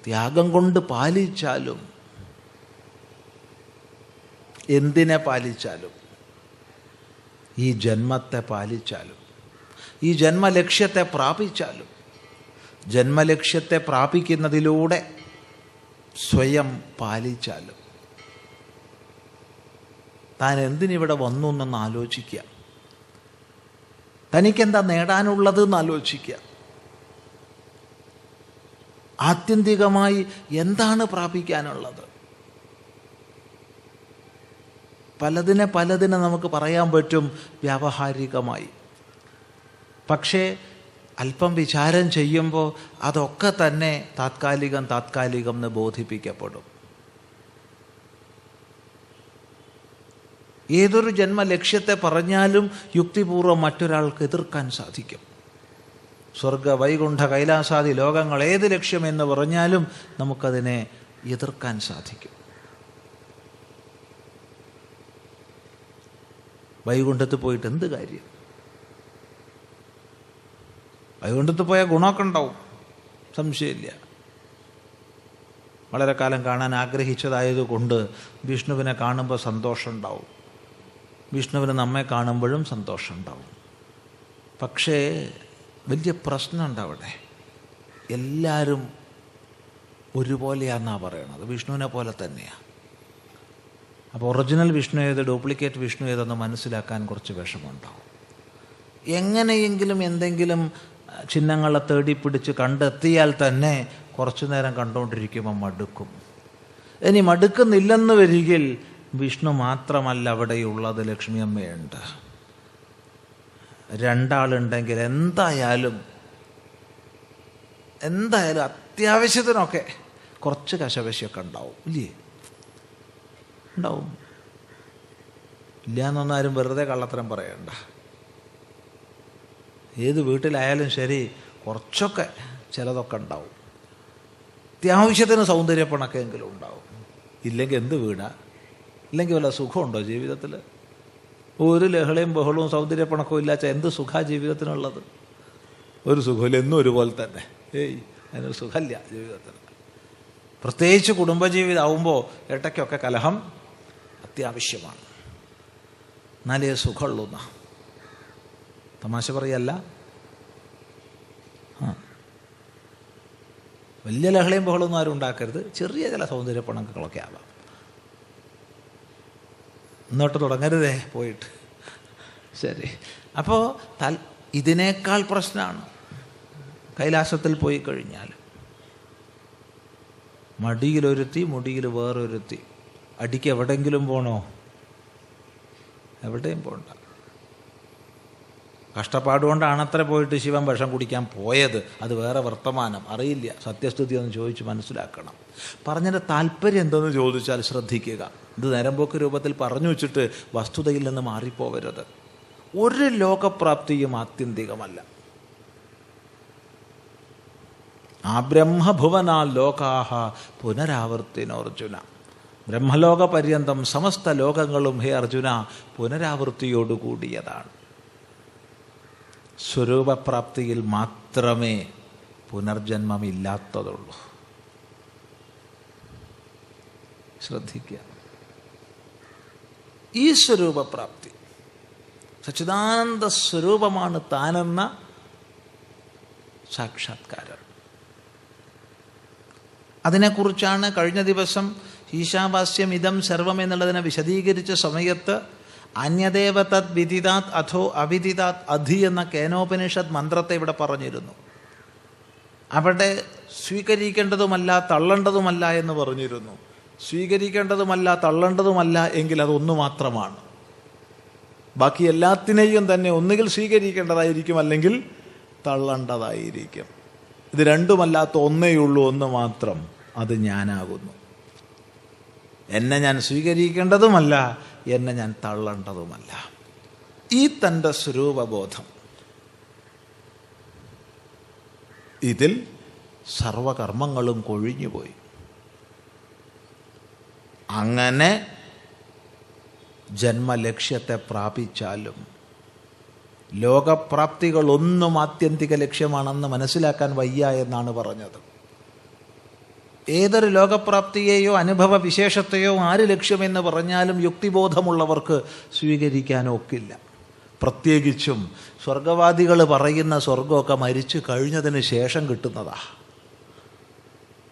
ത്യാഗം കൊണ്ട് പാലിച്ചാലും, എന്തിനെ പാലിച്ചാലും, ഈ ജന്മത്തെ പാലിച്ചാലും, ഈ ജന്മലക്ഷ്യത്തെ പ്രാപിച്ചാലും, ജന്മലക്ഷ്യത്തെ പ്രാപിക്കുന്നതിലൂടെ സ്വയം പാലിച്ചാലും, താൻ എന്തിനിവിടെ വന്നു എന്നൊന്ന് ആലോചിക്കുക. തനിക്കെന്താ നേടാനുള്ളത് എന്ന് ആലോചിക്കുക. ആത്യന്തികമായി എന്താണ് പ്രാപിക്കാനുള്ളത്? പലതിനെ നമുക്ക് പറയാൻ പറ്റും വ്യാവഹാരികമായി. പക്ഷേ അല്പം വിചാരം ചെയ്യുമ്പോൾ അതൊക്കെ തന്നെ താത്കാലികം എന്ന് ബോധിപ്പിക്കപ്പെടും. ഏതൊരു ജന്മലക്ഷ്യത്തെ പറഞ്ഞാലും യുക്തിപൂർവ്വം മറ്റൊരാൾക്ക് എതിർക്കാൻ സാധിക്കും. സ്വർഗ വൈകുണ്ഠ കൈലാസാദി ലോകങ്ങൾ ഏത് ലക്ഷ്യമെന്ന് പറഞ്ഞാലും നമുക്കതിനെ എതിർക്കാൻ സാധിക്കും. വൈകുണ്ഠത്ത് പോയിട്ട് എന്ത് കാര്യം? വൈകുണ്ഠത്ത് പോയാൽ ഗുണമൊക്കെ ഉണ്ടാവും, സംശയമില്ല. വളരെ കാലം കാണാൻ ആഗ്രഹിച്ചതായതുകൊണ്ട് വിഷ്ണുവിനെ കാണുമ്പോൾ സന്തോഷമുണ്ടാവും, വിഷ്ണുവിന് നമ്മെ കാണുമ്പോഴും സന്തോഷമുണ്ടാവും. പക്ഷേ വലിയ പ്രശ്നമുണ്ട് അവിടെ. എല്ലാവരും ഒരുപോലെയാണെന്നാണ് പറയണത്, വിഷ്ണുവിനെ പോലെ തന്നെയാണ്. അപ്പോൾ ഒറിജിനൽ വിഷ്ണു ഏത്, ഡ്യൂപ്ലിക്കേറ്റ് വിഷ്ണു ഏതെന്ന് മനസ്സിലാക്കാൻ കുറച്ച് വിഷമമുണ്ടാവും. എങ്ങനെയെങ്കിലും എന്തെങ്കിലും ചിഹ്നങ്ങളെ തേടിപ്പിടിച്ച് കണ്ടെത്തിയാൽ തന്നെ കുറച്ചു നേരം കണ്ടുകൊണ്ടിരിക്കുമ്പോൾ മടുക്കും. ഇനി മടുക്കുന്നില്ലെന്ന് വരികിൽ വിഷ്ണു മാത്രമല്ല അവിടെയുള്ളത്, ലക്ഷ്മി അമ്മയുണ്ട്. രണ്ടാളുണ്ടെങ്കിൽ എന്തായാലും അത്യാവശ്യത്തിനൊക്കെ കുറച്ച് കശപശയൊക്കെ ഉണ്ടാവും, ഇല്ലേ? ഉണ്ടാവും. ഇല്ല എന്നൊന്നാരും വെറുതെ കള്ളത്തരം പറയണ്ട. ഏത് വീട്ടിലായാലും ശരി കുറച്ചൊക്കെ ചിലതൊക്കെ ഉണ്ടാവും. അത്യാവശ്യത്തിന് സൗന്ദര്യപ്പണക്കെങ്കിലും ഉണ്ടാവും. ഇല്ലെങ്കിൽ എന്ത് വീടാ? ഇല്ലെങ്കിൽ വല്ല സുഖമുണ്ടോ ജീവിതത്തിൽ? ഒരു ലഹളയും ബഹളവും സൗന്ദര്യപ്പണക്കവും ഇല്ലാച്ച എന്ത് സുഖാ ജീവിതത്തിനുള്ളത്? ഒരു സുഖമില്ല, എന്നും ഒരുപോലെ തന്നെ. അതിനൊരു സുഖമില്ല ജീവിതത്തിന്. പ്രത്യേകിച്ച് കുടുംബജീവിതമാകുമ്പോൾ ഇടയ്ക്കൊക്കെ കലഹം അത്യാവശ്യമാണ്. എന്നാലേ സുഖമുള്ളൂന്ന. തമാശ പറയല്ല. വലിയ ലഹളയും ബഹളമൊന്നും ആരും ഉണ്ടാക്കരുത്. ചെറിയ ചില സൗന്ദര്യപ്പണങ്ങളൊക്കെ ആവാം. ഇന്നോട്ട് തുടങ്ങരുതേ പോയിട്ട്. ശരി. അപ്പോൾ ഇതിനേക്കാൾ പ്രശ്നമാണ് കൈലാസത്തിൽ പോയി കഴിഞ്ഞാൽ. മടിയിലൊരുത്തി, മുടിയിൽ വേറൊരുത്തി. അടിക്ക് എവിടെയെങ്കിലും പോണോ? എവിടെയും പോണ്ട. കഷ്ടപ്പാടുകൊണ്ടാണത്ര പോയിട്ട് ശിവൻ വിഷം കുടിക്കാൻ പോയത്. അത് വേറെ വർത്തമാനം. അറിയില്ല, സത്യസ്ഥിതി ഒന്ന് ചോദിച്ച് മനസ്സിലാക്കണം. പറഞ്ഞതിൻ്റെ താല്പര്യം എന്തെന്ന് ചോദിച്ചാൽ ശ്രദ്ധിക്കുക. ഇത് നേരമ്പോക്ക് രൂപത്തിൽ പറഞ്ഞു വെച്ചിട്ട് വസ്തുതയിൽ നിന്ന് മാറിപ്പോവരുത്. ഒരു ലോകപ്രാപ്തിയും ആത്യന്തികമല്ല. ആ ബ്രഹ്മഭുവനാ ലോകാഹ പുനരാവർത്തിനോർജുന. ബ്രഹ്മലോക പര്യന്തം സമസ്ത ലോകങ്ങളും ഹേ അർജുന പുനരാവൃത്തിയോടുകൂടിയതാണ്. സ്വരൂപപ്രാപ്തിയിൽ മാത്രമേ പുനർജന്മമില്ലാത്തതുള്ളൂ. ശ്രദ്ധിക്കുക. ഈ സ്വരൂപപ്രാപ്തി സച്ചിദാനന്ദ സ്വരൂപമാണ് താനെന്ന സാക്ഷാത്കാരം. അതിനെക്കുറിച്ചാണ് കഴിഞ്ഞ ദിവസം ഈശാവാസ്യം ഇതം സർവം എന്നുള്ളതിനെ വിശദീകരിച്ച സമയത്ത് അന്യദേവ തദ് വിദിതാത് അഥോ അവിദിതാത് അധി എന്ന കേനോപനിഷത്ത് മന്ത്രത്തെ ഇവിടെ പറഞ്ഞിരുന്നു. അവിടെ സ്വീകരിക്കേണ്ടതുമല്ല തള്ളേണ്ടതുമല്ല എന്ന് പറഞ്ഞിരുന്നു. സ്വീകരിക്കേണ്ടതുമല്ല തള്ളേണ്ടതുമല്ല എങ്കിൽ അതൊന്നു മാത്രമാണ്. ബാക്കി എല്ലാത്തിനെയും തന്നെ ഒന്നുകിൽ സ്വീകരിക്കേണ്ടതായിരിക്കും, അല്ലെങ്കിൽ തള്ളേണ്ടതായിരിക്കും. ഇത് രണ്ടുമല്ലാത്ത ഒന്നേയുള്ളൂ, ഒന്ന് മാത്രം. അത് ഞാനാകുന്നു. എന്നെ ഞാൻ സ്വീകരിക്കേണ്ടതുമല്ല, എന്നെ ഞാൻ തള്ളേണ്ടതുമല്ല. ഈ തൻ്റെ സ്വരൂപബോധം, ഇതിൽ സർവകർമ്മങ്ങളും കൊഴിഞ്ഞുപോയി. അങ്ങനെ ജന്മലക്ഷ്യത്തെ പ്രാപിച്ചാലും ലോകപ്രാപ്തികളൊന്നും ആത്യന്തിക ലക്ഷ്യമാണെന്ന് മനസ്സിലാക്കാൻ വയ്യ എന്നാണ് പറഞ്ഞത്. ഏതൊരു ലോകപ്രാപ്തിയെയോ അനുഭവ വിശേഷത്തെയോ ആര് ലക്ഷ്യമെന്ന് പറഞ്ഞാലും യുക്തിബോധമുള്ളവർക്ക് സ്വീകരിക്കാനൊക്കില്ല. പ്രത്യേകിച്ചും സ്വർഗവാദികൾ പറയുന്ന സ്വർഗമൊക്കെ മരിച്ചു കഴിഞ്ഞതിന് ശേഷം കിട്ടുന്നതാ.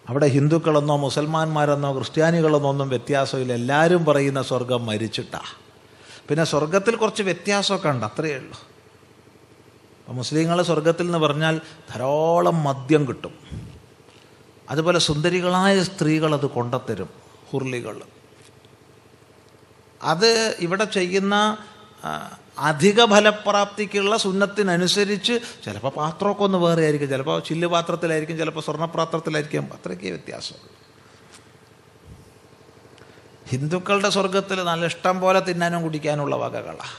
അവിടെ ഹിന്ദുക്കളെന്നോ മുസൽമാന്മാരെന്നോ ക്രിസ്ത്യാനികളെന്നോ ഒന്നും വ്യത്യാസമില്ല. എല്ലാവരും പറയുന്ന സ്വർഗം മരിച്ചിട്ടാ. പിന്നെ സ്വർഗത്തിൽ കുറച്ച് വ്യത്യാസമൊക്കെ ഉണ്ട്, അത്രയേ ഉള്ളൂ. അപ്പോൾ മുസ്ലിങ്ങൾ സ്വർഗത്തിൽ എന്ന് പറഞ്ഞാൽ ധാരാളം മദ്യം കിട്ടും. അതുപോലെ സുന്ദരികളായ സ്ത്രീകൾ അത് കൊണ്ടുത്തരും, ഹുർലികൾ. അത് ഇവിടെ ചെയ്യുന്ന അധിക ഫലപ്രാപ്തിക്കുള്ള സുന്നത്തിനനുസരിച്ച് ചിലപ്പോൾ പാത്രമൊക്കെ ഒന്ന് വേറെ ആയിരിക്കും, ചിലപ്പോൾ ചില്ല് പാത്രത്തിലായിരിക്കും, ചിലപ്പോൾ സ്വർണ്ണപാത്രത്തിലായിരിക്കും. അത്രയ്ക്കേ വ്യത്യാസം. ഹിന്ദുക്കളുടെ സ്വർഗത്തിൽ നല്ല ഇഷ്ടം പോലെ തിന്നാനും കുടിക്കാനുള്ള വകകളാണ്.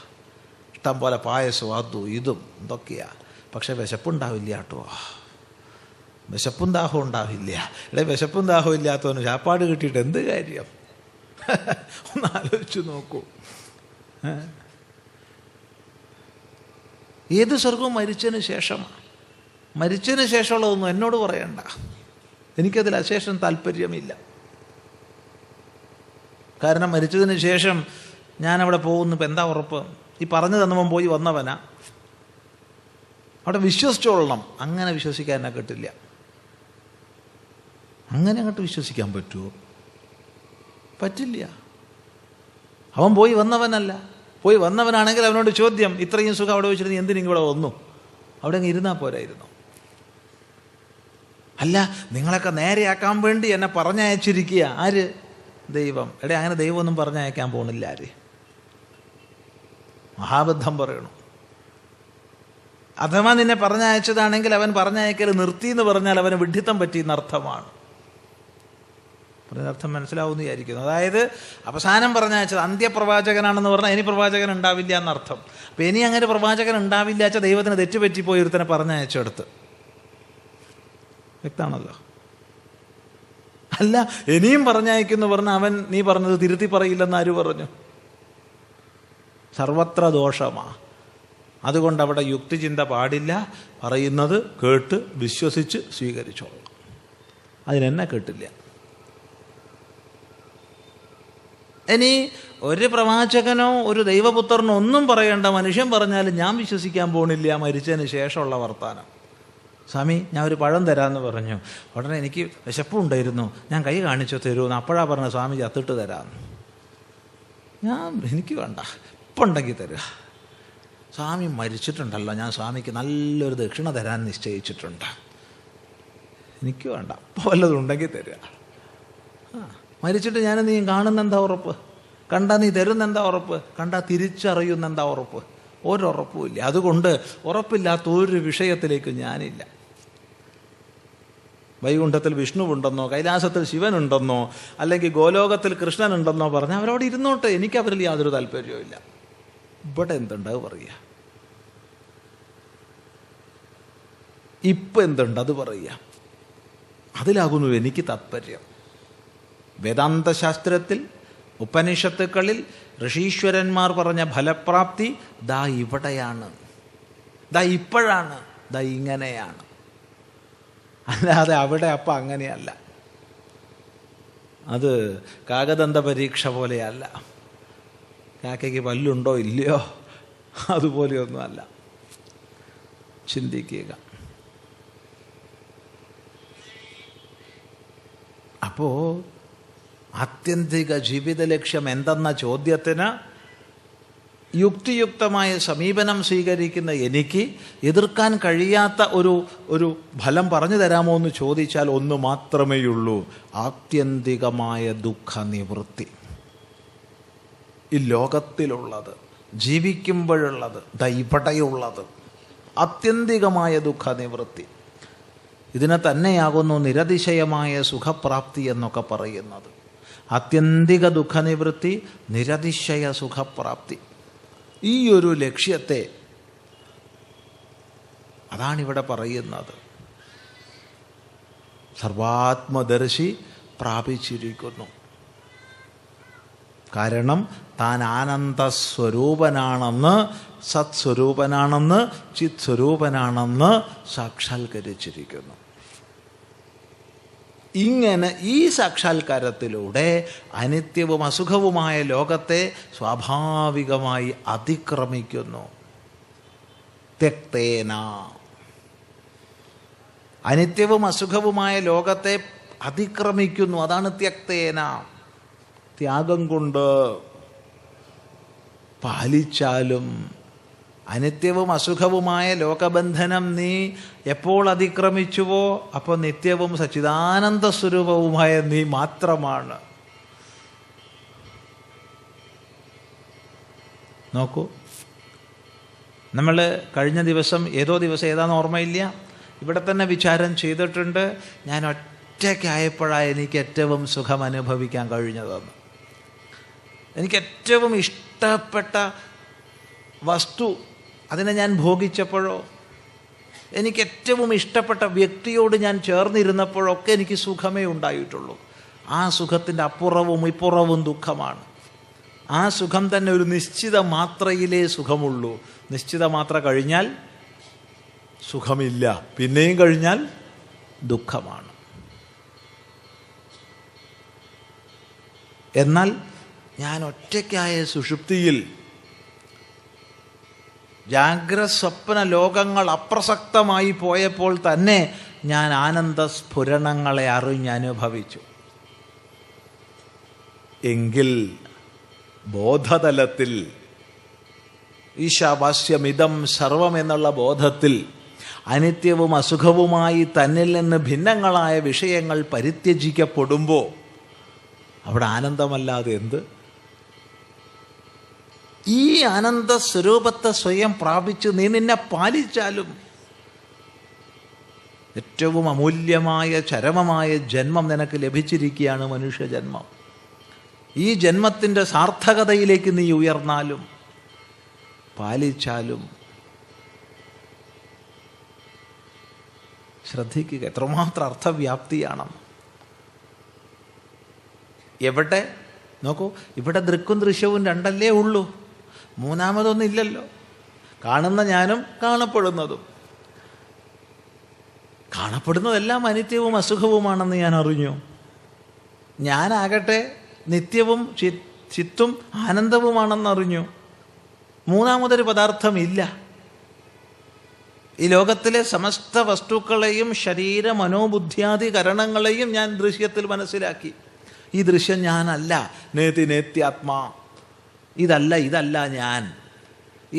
ഇഷ്ടം പോലെ പായസവും അതും ഇതും എന്തൊക്കെയാ. പക്ഷെ വിശപ്പുണ്ടാവില്ല കേട്ടോ. വിശപ്പും ദാഹവും ഉണ്ടാവില്ല. വിശപ്പും ദാഹവും ഇല്ലാത്തവന് ചാപ്പാട് കിട്ടിയിട്ട് എന്ത് കാര്യം? ഒന്ന് ആലോചിച്ച് നോക്കൂ. ഏത് സ്വർഗവും മരിച്ചതിന് ശേഷമാണ്. മരിച്ചതിന് ശേഷമുള്ളതൊന്നും എന്നോട് പറയണ്ട. എനിക്കതിൽ അശേഷം താല്പര്യമില്ല. കാരണം മരിച്ചതിന് ശേഷം ഞാനവിടെ പോകുന്നു, ഇപ്പം എന്താ ഉറപ്പ്? ഈ പറഞ്ഞു തന്നവൻ പോയി വന്നവനാ. അവിടെ വിശ്വസിച്ചോളണം. അങ്ങനെ വിശ്വസിക്കാൻ എന്നെ കിട്ടില്ല. അങ്ങനെ അങ്ങോട്ട് വിശ്വസിക്കാൻ പറ്റുമോ? പറ്റില്ല. അവൻ പോയി വന്നവനല്ല. പോയി വന്നവനാണെങ്കിൽ അവനോട് ചോദ്യം, ഇത്രയും സുഖം അവിടെ വെച്ചിരുന്ന് എന്തിനും ഇവിടെ വന്നു? അവിടെ അങ്ങ് ഇരുന്നാൽ പോരായിരുന്നു. അല്ല, നിങ്ങളൊക്കെ നേരെയാക്കാൻ വേണ്ടി എന്നെ പറഞ്ഞയച്ചിരിക്കുക. ആര്? ദൈവം. അങ്ങനെ ദൈവമൊന്നും പറഞ്ഞയക്കാൻ പോണില്ല. ആര്? മഹാബദ്ധം പറയണു. അഥവാ നിന്നെ പറഞ്ഞയച്ചതാണെങ്കിൽ അവൻ പറഞ്ഞയക്കൽ നിർത്തി എന്ന് പറഞ്ഞാൽ അവന് വിഡ്ഢിത്തം പറ്റിയെന്ന് അർത്ഥമാണ്. പറഞ്ഞർത്ഥം മനസ്സിലാവുമെന്ന് വിചാരിക്കുന്നു. അതായത് അവസാനം പറഞ്ഞയച്ചത് അന്ത്യപ്രവാചകനാണെന്ന് പറഞ്ഞാൽ ഇനി പ്രവാചകൻ ഉണ്ടാവില്ല എന്നർത്ഥം. അപ്പം ഇനി അങ്ങനെ പ്രവാചകൻ ഉണ്ടാവില്ല വെച്ചാൽ ദൈവത്തിന് തെറ്റുപറ്റിപ്പോയി ഒരുത്തനെ പറഞ്ഞയച്ചെടുത്ത്. വ്യക്തമാണല്ലോ. അല്ല, ഇനിയും പറഞ്ഞയക്കുന്നു പറഞ്ഞാൽ അവൻ നീ പറഞ്ഞത് തിരുത്തി പറയില്ലെന്ന് ആര് പറഞ്ഞു? സർവത്ര ദോഷമാ. അതുകൊണ്ട് അവിടെ യുക്തിചിന്ത പാടില്ല. പറയുന്നത് കേട്ട് വിശ്വസിച്ച് സ്വീകരിച്ചോളാം. അതിനെന്നെ കേട്ടില്ല. ഇനി ഒരു പ്രവാചകനോ ഒരു ദൈവപുത്രനോ ഒന്നും പറയേണ്ട, മനുഷ്യൻ പറഞ്ഞാലും ഞാൻ വിശ്വസിക്കാൻ പോണില്ല മരിച്ചതിന് ശേഷമുള്ള വർത്താനം. സ്വാമി ഞാൻ ഒരു പഴം തരാമെന്ന് പറഞ്ഞു, ഉടനെ എനിക്ക് വിശപ്പുണ്ടായിരുന്നു, ഞാൻ കൈ കാണിച്ചു തരുമെന്ന്. അപ്പോഴാണ് പറഞ്ഞ സ്വാമി ചത്തിട്ട് തരാമെന്ന്. എനിക്ക് വേണ്ട, ഇപ്പം ഉണ്ടെങ്കിൽ തരിക. സ്വാമി മരിച്ചിട്ടുണ്ടല്ലോ, ഞാൻ സ്വാമിക്ക് നല്ലൊരു ദക്ഷിണ തരാൻ നിശ്ചയിച്ചിട്ടുണ്ട്, എനിക്ക് വേണ്ട, ഇപ്പോൾ വല്ലതും ഉണ്ടെങ്കിൽ തരിക. മരിച്ചിട്ട് ഞാൻ നീ കാണുന്നെന്താ ഉറപ്പ്? കണ്ടാൽ നീ തരുന്നെന്താ ഉറപ്പ്? കണ്ടാൽ തിരിച്ചറിയുന്നെന്താ ഉറപ്പ്? ഒരുറപ്പുമില്ല. അതുകൊണ്ട് ഉറപ്പില്ലാത്ത ഒരു വിഷയത്തിലേക്ക് ഞാനില്ല. വൈകുണ്ഠത്തിൽ വിഷ്ണുവുണ്ടെന്നോ കൈലാസത്തിൽ ശിവനുണ്ടെന്നോ അല്ലെങ്കിൽ ഗോലോകത്തിൽ കൃഷ്ണനുണ്ടെന്നോ പറഞ്ഞാൽ അവരവിടെ ഇരുന്നോട്ടെ, എനിക്ക് അവരിൽ യാതൊരു താല്പര്യവും ഇല്ല. ഇവിടെ എന്തുണ്ട് അത് പറയുക, ഇപ്പം എന്തുണ്ട് അത് പറയുക, അതിലാകുന്നു എനിക്ക് താല്പര്യം. വേദാന്തശാസ്ത്രത്തിൽ ഉപനിഷത്തുക്കളിൽ ഋഷീശ്വരന്മാർ പറഞ്ഞ ഫലപ്രാപ്തി ദാ ഇവിടെയാണ്, ദാ ഇപ്പോഴാണ്, ദാ ഇങ്ങനെയാണ്. അല്ലാതെ അവിടെ അപ്പം അങ്ങനെയല്ല. അത് കാകദന്ത പരീക്ഷ പോലെയല്ല. കാക്കയ്ക്ക് പല്ലുണ്ടോ ഇല്ലയോ അതുപോലെയൊന്നുമല്ല. ചിന്തിക്കുക. അപ്പോൾ ആത്യന്തിക ജീവിത ലക്ഷ്യം എന്തെന്ന ചോദ്യത്തിന് യുക്തിയുക്തമായ സമീപനം സ്വീകരിക്കുന്ന എനിക്ക് എതിർക്കാൻ കഴിയാത്ത ഒരു ഫലം പറഞ്ഞു തരാമോ എന്ന് ചോദിച്ചാൽ ഒന്ന് മാത്രമേയുള്ളൂ: ആത്യന്തികമായ ദുഃഖനിവൃത്തി. ഈ ലോകത്തിലുള്ളത്, ജീവിക്കുമ്പോഴുള്ളത്, ഇവിടെയുള്ളത് ആത്യന്തികമായ ദുഃഖനിവൃത്തി. ഇതിനെ തന്നെയാകുന്നു നിരതിശയമായ സുഖപ്രാപ്തി എന്നൊക്കെ പറയുന്നത്. ആത്യന്തിക ദുഃഖനിവൃത്തി, നിരതിശയ സുഖപ്രാപ്തി. ഈ ഒരു ലക്ഷ്യത്തെ അതാണിവിടെ പറയുന്നത്. സർവാത്മദർശി പ്രാപിച്ചിരിക്കുന്നു. കാരണം താൻ ആനന്ദസ്വരൂപനാണെന്ന്, സത്സ്വരൂപനാണെന്ന്, ചിത് സ്വരൂപനാണെന്ന് സാക്ഷാത്കരിച്ചിരിക്കുന്നു. ഇങ്ങനെ ഈ സാക്ഷാത്കാരത്തിലൂടെ അനിത്യവും അസുഖവുമായ ലോകത്തെ സ്വാഭാവികമായി അതിക്രമിക്കുന്നു. ത്യക്തേന, അനിത്യവും അസുഖവുമായ ലോകത്തെ അതിക്രമിക്കുന്നു. അതാണ് ത്യക്തേന. ത്യാഗം കൊണ്ട്. പാലിച്ചാലും അനിത്യവും അസുഖവുമായ ലോകബന്ധനം നീ എപ്പോൾ അതിക്രമിച്ചുവോ അപ്പോൾ നിത്യവും സച്ചിദാനന്ദ സ്വരൂപവുമായ നീ മാത്രമാണ്. നോക്കൂ, നമ്മൾ കഴിഞ്ഞ ദിവസം ഏതാണെന്ന് ഓർമ്മയില്ല, ഇവിടെ തന്നെ വിചാരം ചെയ്തിട്ടുണ്ട്. ഞാൻ ഒറ്റയ്ക്കായപ്പോഴാണ് എനിക്ക് ഏറ്റവും സുഖം അനുഭവിക്കാൻ കഴിഞ്ഞതെന്ന്. എനിക്ക് ഏറ്റവും ഇഷ്ടപ്പെട്ട വസ്തു അതിനെ ഞാൻ ഭോഗിച്ചപ്പോഴോ, എനിക്ക് ഏറ്റവും ഇഷ്ടപ്പെട്ട വ്യക്തിയോട് ഞാൻ ചേർന്നിരുന്നപ്പോഴൊക്കെ എനിക്ക് സുഖമേ ഉണ്ടായിട്ടുള്ളൂ. ആ സുഖത്തിൻ്റെ അപ്പുറവും ഇപ്പുറവും ദുഃഖമാണ്. ആ സുഖം തന്നെ ഒരു നിശ്ചിത മാത്രയിലേ സുഖമുള്ളൂ. നിശ്ചിത മാത്ര കഴിഞ്ഞാൽ സുഖമില്ല, പിന്നെയും കഴിഞ്ഞാൽ ദുഃഖമാണ്. എന്നാൽ ഞാൻ ഒറ്റയ്ക്കായ സുഷുപ്തിയിൽ ജാഗ്രസ്വപ്ന ലോകങ്ങൾ അപ്രസക്തമായി പോയപ്പോൾ തന്നെ ഞാൻ ആനന്ദസ്ഫുരണങ്ങളെ അറിഞ്ഞനുഭവിച്ചു. എങ്കിൽ ബോധതലത്തിൽ ഈശാവാസ്യമിതം സർവം എന്നുള്ള ബോധത്തിൽ അനിത്യവും അസുഖവുമായി തന്നിൽ നിന്ന് ഭിന്നങ്ങളായ വിഷയങ്ങൾ പരിത്യജിക്കപ്പെടുമ്പോൾ അവിടെ ആനന്ദമല്ലാതെ എന്ത്? ഈ ആനന്ദ സ്വരൂപത്തെ സ്വയം പ്രാപിച്ച് നീ നിന്നെ പാലിച്ചാലും ഏറ്റവും അമൂല്യമായ ചരമമായ ജന്മം നിനക്ക് ലഭിച്ചിരിക്കുകയാണ്, മനുഷ്യജന്മം. ഈ ജന്മത്തിൻ്റെ സാർത്ഥകതയിലേക്ക് നീ ഉയർന്നാലും പാലിച്ചാലും ശ്രദ്ധിക്കുക എത്രമാത്രം അർത്ഥവ്യാപ്തിയാണ്. എവിടെ നോക്കൂ, ഇവിടെ ദൃക്കും ദൃശ്യവും രണ്ടല്ലേ ഉള്ളൂ, മൂന്നാമതൊന്നും ഇല്ലല്ലോ. കാണുന്ന ഞാനും കാണപ്പെടുന്നതും. കാണപ്പെടുന്നതെല്ലാം അനിത്യവും അസുഖവുമാണെന്ന് ഞാൻ അറിഞ്ഞു. ഞാനാകട്ടെ നിത്യവും ചിത്തും ആനന്ദവുമാണെന്നറിഞ്ഞു. മൂന്നാമതൊരു പദാർത്ഥമില്ല. ഈ ലോകത്തിലെ സമസ്ത വസ്തുക്കളെയും ശരീര മനോബുദ്ധ്യാദി കരണങ്ങളെയും ഞാൻ ദൃശ്യത്തിൽ മനസ്സിലാക്കി. ഈ ദൃശ്യം ഞാനല്ല, നേതി നേത്യാത്മാ, ഇതല്ല ഞാൻ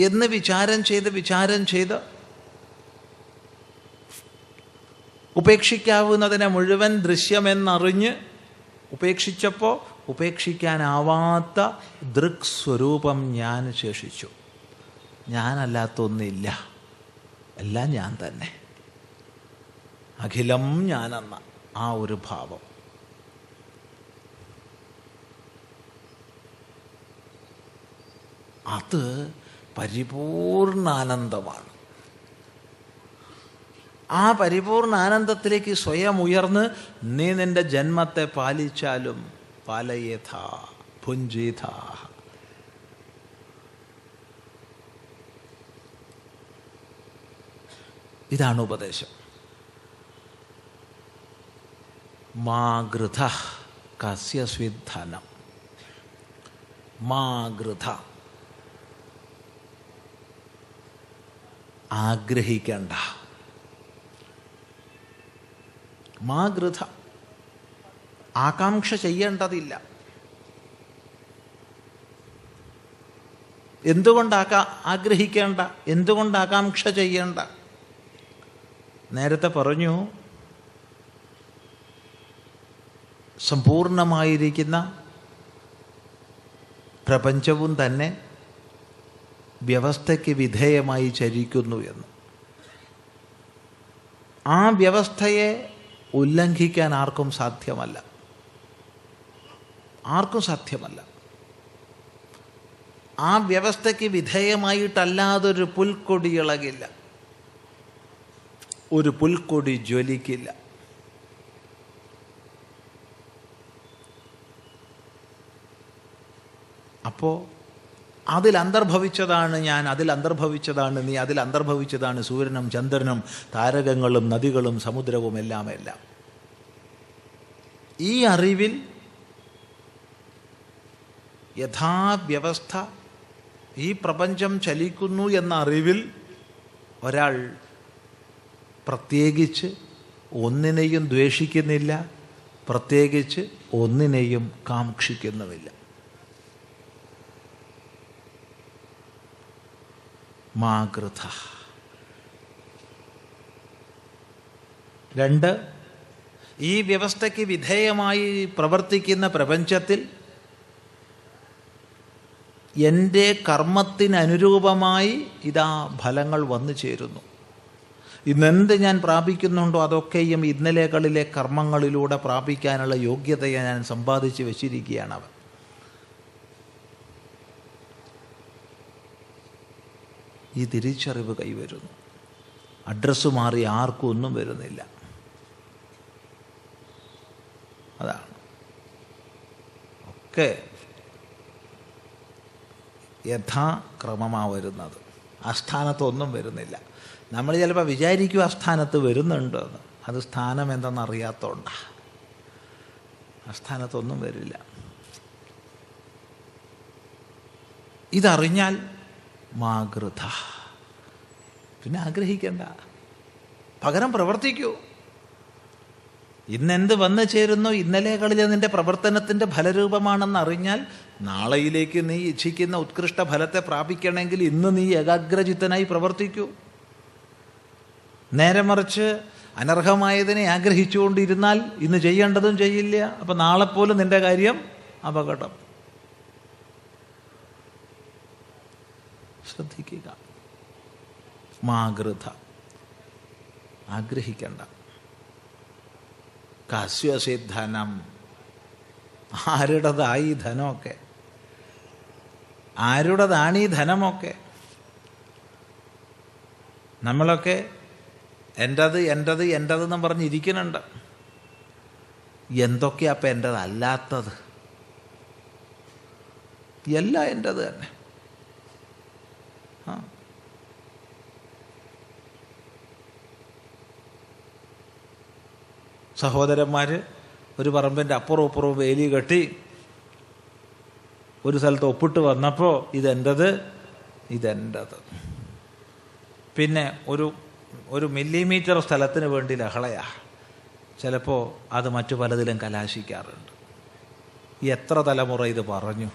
എന്ന് വിചാരം ചെയ്ത് ഉപേക്ഷിക്കാവുന്നതിനെ മുഴുവൻ ദൃശ്യമെന്നറിഞ്ഞ് ഉപേക്ഷിച്ചപ്പോൾ ഉപേക്ഷിക്കാനാവാത്ത ദൃക്സ്വരൂപം ഞാൻ ശേഷിച്ചു. ഞാനല്ലാത്തൊന്നില്ല, എല്ലാം ഞാൻ തന്നെ, അഖിലം ഞാനെന്ന ആ ഒരു ഭാവം. അത് പരിപൂർണാനന്ദമാണ്. ആ പരിപൂർണാനന്ദത്തിലേക്ക് സ്വയം ഉയർന്ന് നീ നിന്റെ ജന്മത്തെ പാലിച്ചാലും പാലയേഥ ഭുഞ്ജീഥ. ഇതാണ് ഉപദേശം. മാ ഗൃധ കസ്യ സ്വിദ്ധനം. മാ ഗൃധ, ആഗ്രഹിക്കണ്ട. മാ ഗൃധ, ആകാംക്ഷ ചെയ്യേണ്ടതില്ല. എന്തുകൊണ്ട് ആഗ്രഹിക്കേണ്ട? എന്തുകൊണ്ട് ആകാംക്ഷ ചെയ്യേണ്ട? നേരത്തെ പറഞ്ഞു, സമ്പൂർണമായിരിക്കുന്ന പ്രപഞ്ചവും തന്നെ വ്യവസ്ഥയ്ക്ക് വിധേയമായി ചരിക്കുന്നു എന്ന്. ആ വ്യവസ്ഥയെ ഉല്ലംഘിക്കാൻ ആർക്കും സാധ്യമല്ല. ആ വ്യവസ്ഥയ്ക്ക് വിധേയമായിട്ടല്ലാതൊരു പുൽക്കൊടി ഇളകില്ല, ഒരു പുൽക്കൊടി ജ്വലിക്കില്ല. അപ്പോൾ അതിലന്തർഭവിച്ചതാണ് ഞാൻ, അതിലന്തർഭവിച്ചതാണ് നീ, അതിലന്തർഭവിച്ചതാണ് സൂര്യനും ചന്ദ്രനും താരകങ്ങളും നദികളും സമുദ്രവും എല്ലാം. ഈ അറിവിൽ യഥാവ്യവസ്ഥ ഈ പ്രപഞ്ചം ചലിക്കുന്നു എന്ന അറിവിൽ ഒരാൾ പ്രത്യേകിച്ച് ഒന്നിനെയും ദ്വേഷിക്കുന്നില്ല, പ്രത്യേകിച്ച് ഒന്നിനെയും കാക്ഷിക്കുന്നുമില്ല. മാഗൃത. 2, ഈ വ്യവസ്ഥയ്ക്ക് വിധേയമായി പ്രവർത്തിക്കുന്ന പ്രപഞ്ചത്തിൽ എൻ്റെ കർമ്മത്തിനനുരൂപമായി ഇതാ ഫലങ്ങൾ വന്നു ചേരുന്നു. ഇന്നെന്ത് ഞാൻ പ്രാപിക്കുന്നുണ്ടോ അതൊക്കെയും ഇന്നലെകളിലെ കർമ്മങ്ങളിലൂടെ പ്രാപിക്കാനുള്ള യോഗ്യതയെ ഞാൻ സമ്പാദിച്ച് വെച്ചിരിക്കുകയാണ്. അവൻ ഈ തിരിച്ചറിവ് കൈവരുന്നു. അഡ്രസ്സ് മാറി ആർക്കും ഒന്നും വരുന്നില്ല. അതാണ് ഒക്കെ യഥാക്രമമാണ് വരുന്നത്. ആസ്ഥാനത്തൊന്നും വരുന്നില്ല. നമ്മൾ ചിലപ്പോൾ വിചാരിക്കും ആസ്ഥാനത്ത് വരുന്നുണ്ടെന്ന്. അത് സ്ഥാനം എന്തെന്നറിയാത്തതുകൊണ്ടാണ്. ആസ്ഥാനത്തൊന്നും വരില്ല. ഇതറിഞ്ഞാൽ മാഗൃത, പിന്നെ ആഗ്രഹിക്കണ്ട, പകരം പ്രവർത്തിക്കൂ. ഇന്നെന്ത് വന്നു ചേരുന്നു ഇന്നലെകളിലെ നിന്റെ പ്രവർത്തനത്തിൻ്റെ ഫലരൂപമാണെന്ന് അറിഞ്ഞാൽ നാളെയിലേക്ക് നീ ഇച്ഛിക്കുന്ന ഉത്കൃഷ്ട ഫലത്തെ പ്രാപിക്കണമെങ്കിൽ ഇന്ന് നീ ഏകാഗ്രചിത്തനായി പ്രവർത്തിക്കൂ. നേരെ മറിച്ച് അനർഹമായതിനെ ആഗ്രഹിച്ചുകൊണ്ടിരുന്നാൽ ഇന്ന് ചെയ്യേണ്ടതും ചെയ്യില്ല. അപ്പം നാളെപ്പോലും നിന്റെ കാര്യം അപകടം. ശ്രദ്ധിക്കുക. മാഗൃത, ആഗ്രഹിക്കണ്ട. കസ്യസിദ്ധനം, ആരുടേതായി ധനമൊക്കെ, ആരുടേതാണ് ഈ ധനമൊക്കെ? നമ്മളൊക്കെ എൻ്റത് എൻ്റത് എൻ്റതെന്നും പറഞ്ഞിരിക്കുന്നുണ്ട്. എന്തൊക്കെയാ അപ്പം എൻ്റെതല്ലാത്തത്? എല്ലാം എൻ്റെത് തന്നെ. സഹോദരന്മാർ ഒരു പറമ്പിൻ്റെ അപ്പുറവും ഇപ്പുറവും വേലി കെട്ടി ഒരു സ്ഥലത്ത് ഒപ്പിട്ട് വന്നപ്പോൾ ഇതെൻ്റത്. പിന്നെ ഒരു മില്ലിമീറ്റർ സ്ഥലത്തിന് വേണ്ടി ലഹളയാ. ചിലപ്പോൾ അത് മറ്റു പലതിലും കലാശിക്കാറുണ്ട്. എത്ര തലമുറ ഇത് പറഞ്ഞു?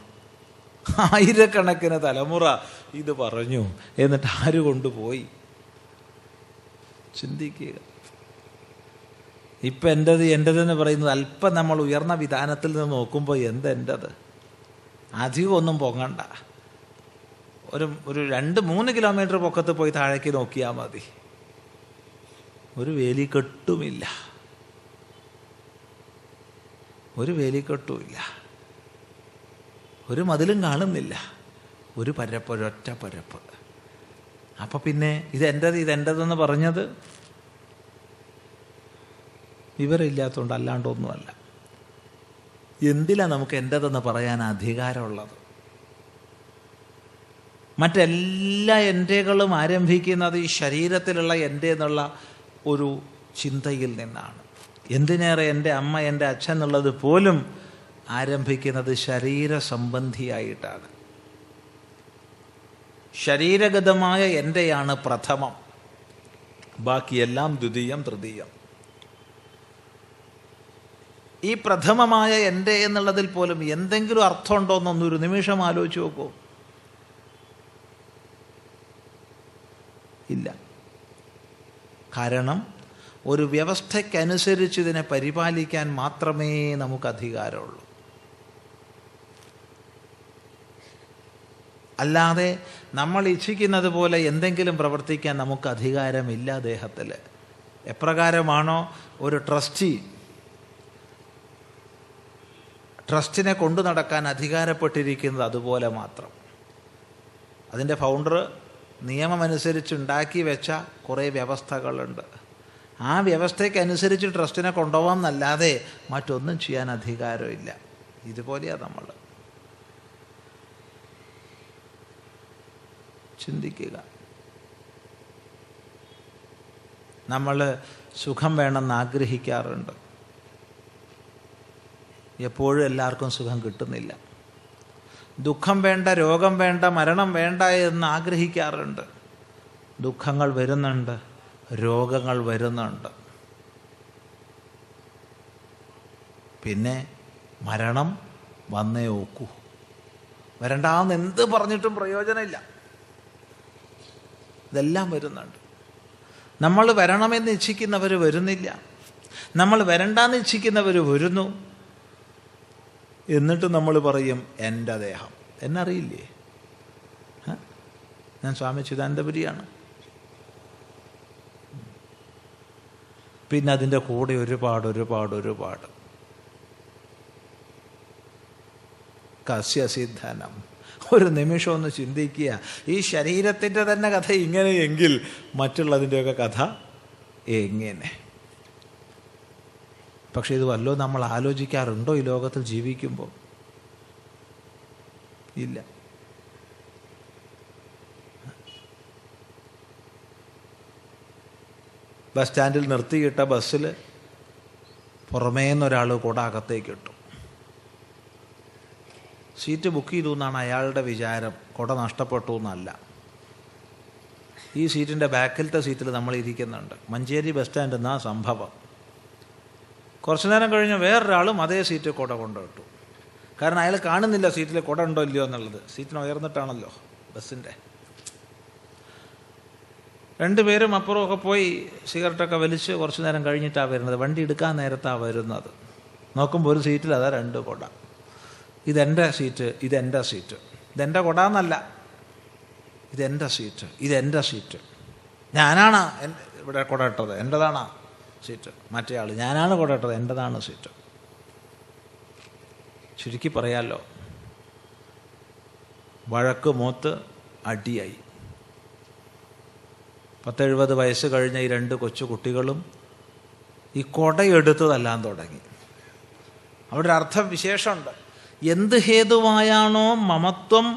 ആയിരക്കണക്കിന് തലമുറ ഇത് പറഞ്ഞു. എന്നിട്ട് ആര് കൊണ്ടുപോയി? ചിന്തിക്കുക. ഇപ്പം എൻ്റെതെന്ന് പറയുന്നത് അല്പം നമ്മൾ ഉയർന്ന വിധാനത്തിൽ നിന്ന് നോക്കുമ്പോൾ എന്തെൻ്റത്? അധികം ഒന്നും പൊങ്ങണ്ട. ഒരു 2-3 കിലോമീറ്റർ പൊക്കത്ത് പോയി താഴേക്ക് നോക്കിയാൽ മതി. ഒരു വേലിക്കെട്ടുമില്ല. ഒരു മതിലും കാണുന്നില്ല. ഒരൊറ്റ പരപ്പ്. അപ്പം പിന്നെ ഇതെൻ്റെതെന്ന് പറഞ്ഞത് വിവരമില്ലാത്തതുകൊണ്ട് അല്ലാണ്ടൊന്നുമല്ല. എന്തിലാണ് നമുക്ക് എൻ്റെതെന്ന് പറയാൻ അധികാരമുള്ളത്? മറ്റെല്ലാ എൻ്റെകളും ആരംഭിക്കുന്നത് ഈ ശരീരത്തിലുള്ള എൻ്റെ എന്നുള്ള ഒരു ചിന്തയിൽ നിന്നാണ്. എന്തിനേറെ എൻ്റെ അമ്മ, എൻ്റെ അച്ഛൻ എന്നുള്ളത് പോലും ആരംഭിക്കുന്നത് ശരീര സംബന്ധിയായിട്ടാണ്. ശരീരഗതമായ എൻ്റെയാണ് പ്രഥമം, ബാക്കിയെല്ലാം ദ്വിതീയം, തൃതീയം. ഈ പ്രഥമമായ എൻ്റെ എന്നുള്ളതിൽ പോലും എന്തെങ്കിലും അർത്ഥമുണ്ടോ എന്നൊന്നൊരു നിമിഷം ആലോചിച്ച് നോക്കൂ. ഇല്ല. കാരണം ഒരു വ്യവസ്ഥയ്ക്കനുസരിച്ച് ഇതിനെ പരിപാലിക്കാൻ മാത്രമേ നമുക്ക് അധികാരമുള്ളൂ. അല്ലാതെ നമ്മൾ ഇച്ഛിക്കുന്നത് പോലെ എന്തെങ്കിലും പ്രവർത്തിക്കാൻ നമുക്ക് അധികാരമില്ല ദേഹത്തിൽ. എപ്രകാരമാണോ ഒരു ട്രസ്റ്റിനെ കൊണ്ടു നടക്കാൻ അധികാരപ്പെട്ടിരിക്കുന്നത് അതുപോലെ മാത്രം. അതിൻ്റെ ഫൗണ്ടർ നിയമമനുസരിച്ചുണ്ടാക്കി വെച്ച കുറേ വ്യവസ്ഥകളുണ്ട്. ആ വ്യവസ്ഥയ്ക്കനുസരിച്ച് ട്രസ്റ്റിനെ കൊണ്ടുപോകാം എന്നല്ലാതെ മറ്റൊന്നും ചെയ്യാൻ അധികാരമില്ല. ഇതുപോലെയാണ് നമ്മൾ ചിന്തിക്കുക. നമ്മൾ സുഖം വേണമെന്ന് ആഗ്രഹിക്കാറുണ്ട്. എപ്പോഴും എല്ലാവർക്കും സുഖം കിട്ടുന്നില്ല. ദുഃഖം വേണ്ട, രോഗം വേണ്ട, മരണം വേണ്ട എന്ന് ആഗ്രഹിക്കാറുണ്ട്. ദുഃഖങ്ങൾ വരുന്നുണ്ട്, രോഗങ്ങൾ വരുന്നുണ്ട്. പിന്നെ മരണം വന്നേ ഒക്കൂ. വരണ്ടാന്ന് എന്ത് പറഞ്ഞിട്ടും പ്രയോജനമില്ല. ഇതെല്ലാം വരുന്നുണ്ട്. നമ്മൾ വരണമെന്ന് ഇച്ഛിക്കുന്നവർ വരുന്നില്ല, നമ്മൾ വരണ്ടാന്ന് ഇച്ഛിക്കുന്നവർ വരുന്നു. എന്നിട്ട് നമ്മൾ പറയും എൻ്റെ ദേഹം. എന്നറിയില്ലേ? ഞാൻ സ്വാമി ചിദാനന്ദപുരിയാണ്. പിന്നെ അതിൻ്റെ കൂടെ ഒരുപാട് കസ്യസിദ്ധനം. ഒരു നിമിഷം ഒന്ന് ചിന്തിക്കുക. ഈ ശരീരത്തിൻ്റെ തന്നെ കഥ ഇങ്ങനെയെങ്കിൽ മറ്റുള്ളതിൻ്റെയൊക്കെ കഥ എങ്ങനെ? പക്ഷെ ഇത് വല്ലോ നമ്മൾ ആലോചിക്കാറുണ്ടോ ഈ ലോകത്തിൽ ജീവിക്കുമ്പോൾ? ഇല്ല. ബസ് സ്റ്റാൻഡിൽ നിർത്തിയിട്ട ബസ്സിൽ പുറമേന്നൊരാൾ കുട അകത്തേക്ക് ഇട്ടു. സീറ്റ് ബുക്ക് ചെയ്തു എന്നാണ് അയാളുടെ വിചാരം. കുട നഷ്ടപ്പെട്ടു എന്നല്ല. ഈ സീറ്റിൻ്റെ ബാക്കിലത്തെ സീറ്റിൽ നമ്മൾ ഇരിക്കുന്നുണ്ട്. മഞ്ചേരി ബസ് സ്റ്റാൻഡ് എന്നാ സംഭവം. കുറച്ചു നേരം കഴിഞ്ഞ് വേറൊരാളും അതേ സീറ്റ് കുട കൊണ്ടിട്ടു. കാരണം അയാൾ കാണുന്നില്ല സീറ്റിൽ കുട ഉണ്ടോ ഇല്ലയോ എന്നുള്ളത്. സീറ്റിന് ഉയർന്നിട്ടാണല്ലോ ബസ്സിൻ്റെ. രണ്ടുപേരും അപ്പുറമൊക്കെ പോയി സിഗരറ്റൊക്കെ വലിച്ച് കുറച്ചു നേരം കഴിഞ്ഞിട്ടാണ് വരുന്നത്. വണ്ടി എടുക്കാൻ നേരത്താണ് വരുന്നത്. നോക്കുമ്പോൾ ഒരു സീറ്റിൽ അതാ 2 കുട. ഇതെൻ്റെ സീറ്റ്, ഇതെൻ്റെ സീറ്റ്. ഇതെൻ്റെ കുട എന്നല്ല, ഇതെൻ്റെ സീറ്റ്. ഞാനാണ് ഇവിടെ കുട ഇട്ടത്, എൻ്റെതാണ് സീറ്റ്. മറ്റേ ആൾ ഞാനാണ് കുട ഇട്ടത്, എൻ്റെതാണ് സീറ്റ്. ചുരുക്കി പറയാമല്ലോ, വഴക്ക് മൂത്ത് അടിയായി. 10-70 വയസ്സ് കഴിഞ്ഞ ഈ 2 കൊച്ചു കുട്ടികളും ഈ കുടയെടുത്ത് തല്ലാൻ തുടങ്ങി. അവിടെ ഒരു അർത്ഥം വിശേഷമുണ്ട്. എന്ത് ഹേതുവായാണോ മമത്വം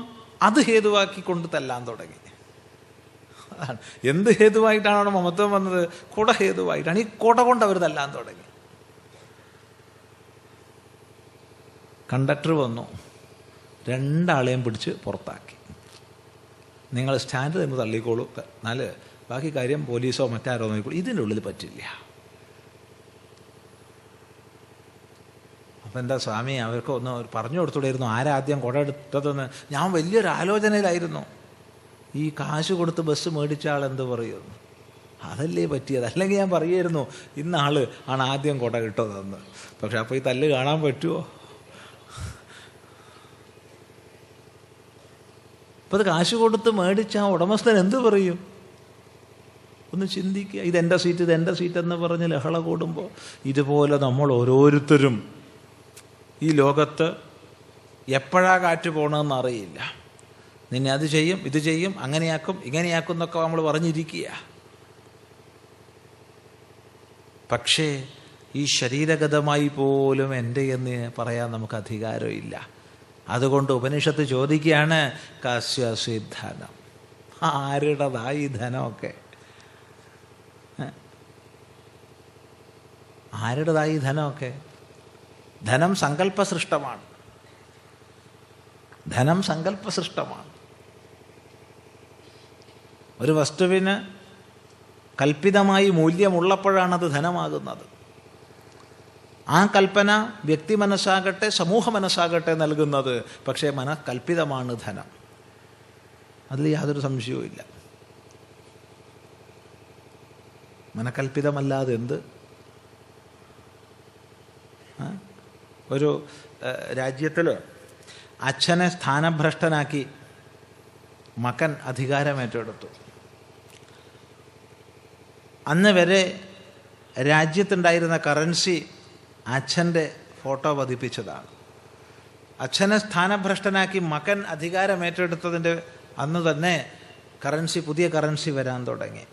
അത് ഹേതുവാക്കിക്കൊണ്ട് തല്ലാൻ തുടങ്ങി. അതാണ് എന്ത് ഹേതുവായിട്ടാണോ മമത്വം വന്നത്, കുട ഹേതുവായിട്ടാണ്. ഈ കുട കൊണ്ട് അവർ തല്ലാൻ തുടങ്ങി. കണ്ടക്ടർ വന്നു. രണ്ടാളെയും പിടിച്ച് പുറത്താക്കി. നിങ്ങൾ സ്റ്റാൻഡ് നിന്ന് തള്ളിക്കോളൂ, എന്നാൽ ബാക്കി കാര്യം പോലീസോ മറ്റാരോ നോക്കിക്കോളൂ, ഇതിൻ്റെ ഉള്ളിൽ പറ്റില്ല. അപ്പം എന്താ സ്വാമി, അവർക്ക് ഒന്ന് പറഞ്ഞു കൊടുത്തുകൂടായിരുന്നു ആരാദ്യം കുട എടുത്തതെന്ന്? ഞാൻ വലിയൊരു ആലോചനയിലായിരുന്നു. ഈ കാശ് കൊടുത്ത് ബസ് മേടിച്ച ആൾ എന്ത് പറയുന്നു? അതല്ലേ പറ്റിയത്. അല്ലെങ്കിൽ ഞാൻ പറയുമായിരുന്നു ഇന്നാൾ ആണ് ആദ്യം കുട കിട്ടതെന്ന്. പക്ഷെ അപ്പോൾ ഈ തല്ല് കാണാൻ പറ്റുമോ? അപ്പോൾ അത് കാശ് കൊടുത്ത് മേടിച്ച ആ ഉടമസ്ഥൻ എന്ത് പറയും? ഒന്ന് ചിന്തിക്കുക. ഇതെൻ്റെ സീറ്റ്, ഇതെൻ്റെ സീറ്റ് എന്ന് പറഞ്ഞ് ലഹള കൂടുമ്പോൾ ഇതുപോലെ നമ്മൾ ഓരോരുത്തരും ഈ ലോകത്ത് എപ്പോഴാ കാറ്റ് പോകണമെന്ന് അറിയില്ല. നിന്നെ അത് ചെയ്യും, ഇത് ചെയ്യും, അങ്ങനെയാക്കും, ഇങ്ങനെയാക്കും എന്നൊക്കെ നമ്മൾ പറഞ്ഞിരിക്കുക. പക്ഷേ ഈ ശരീരഗതമായി പോലും എൻ്റെ എന്ന് പറയാൻ നമുക്ക് അധികാരമില്ല. അതുകൊണ്ട് ഉപനിഷത്ത് ചോദിക്കുകയാണ്, കസ്യസി ധനം, ആരുടേതായി ധനമൊക്കെ? ആരുടേതായി ധനമൊക്കെ? ധനം സങ്കല്പസൃഷ്ടമാണ്. ധനം സങ്കല്പസൃഷ്ടമാണ്. ഒരു വസ്തുവിന് കൽപ്പിതമായി മൂല്യമുള്ളപ്പോഴാണത് ധനമാകുന്നത്. ആ കൽപ്പന വ്യക്തി മനസ്സാകട്ടെ സമൂഹ മനസ്സാകട്ടെ നൽകുന്നത്. പക്ഷേ കൽപ്പിതമാണ് ധനം, അതിൽ യാതൊരു സംശയവുമില്ല. മനക്കൽപ്പിതമല്ലാതെ എന്ത്? ഒരു രാജ്യത്തിൽ അച്ഛനെ സ്ഥാനഭ്രഷ്ടനാക്കി മകൻ അധികാരമേറ്റെടുത്തു. അന്ന് വരെ രാജ്യത്തുണ്ടായിരുന്ന കറൻസി അച്ഛൻ്റെ ഫോട്ടോ പതിപ്പിച്ചതാണ്. അച്ഛനെ സ്ഥാനഭ്രഷ്ടനാക്കി മകൻ അധികാരമേറ്റെടുത്തതിൻ്റെ അന്ന് തന്നെ കറൻസി, പുതിയ കറൻസി വരാൻ തുടങ്ങി.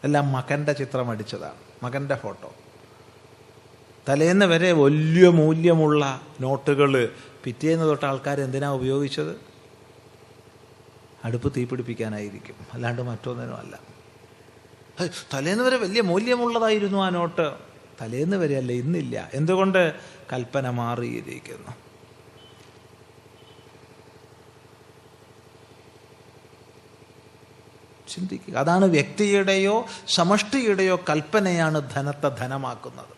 എല്ലാം മകൻ്റെ ചിത്രം അടിച്ചതാണ്, മകൻ്റെ ഫോട്ടോ. തലേന്ന് വരെ വലിയ മൂല്യമുള്ള നോട്ടുകൾ പിറ്റേന്ന് തൊട്ട് ആൾക്കാർ എന്തിനാണ് ഉപയോഗിച്ചത്? അടുപ്പ് തീപിടിപ്പിക്കാനായിരിക്കും, അല്ലാണ്ട് മറ്റൊന്നിനും അല്ല. തലേന്ന് വരെ വലിയ മൂല്യമുള്ളതായിരുന്നു ആ നോട്ട്. തലേന്ന് വരെയല്ല, ഇന്നില്ല. എന്തുകൊണ്ട്? കൽപ്പന മാറിയിരിക്കുന്നു. ചിന്തിക്കുക. അതാണ് വ്യക്തിയുടെയോ സമഷ്ടിയുടെയോ കൽപ്പനയാണ് ധനത്തെ ധനമാക്കുന്നത്.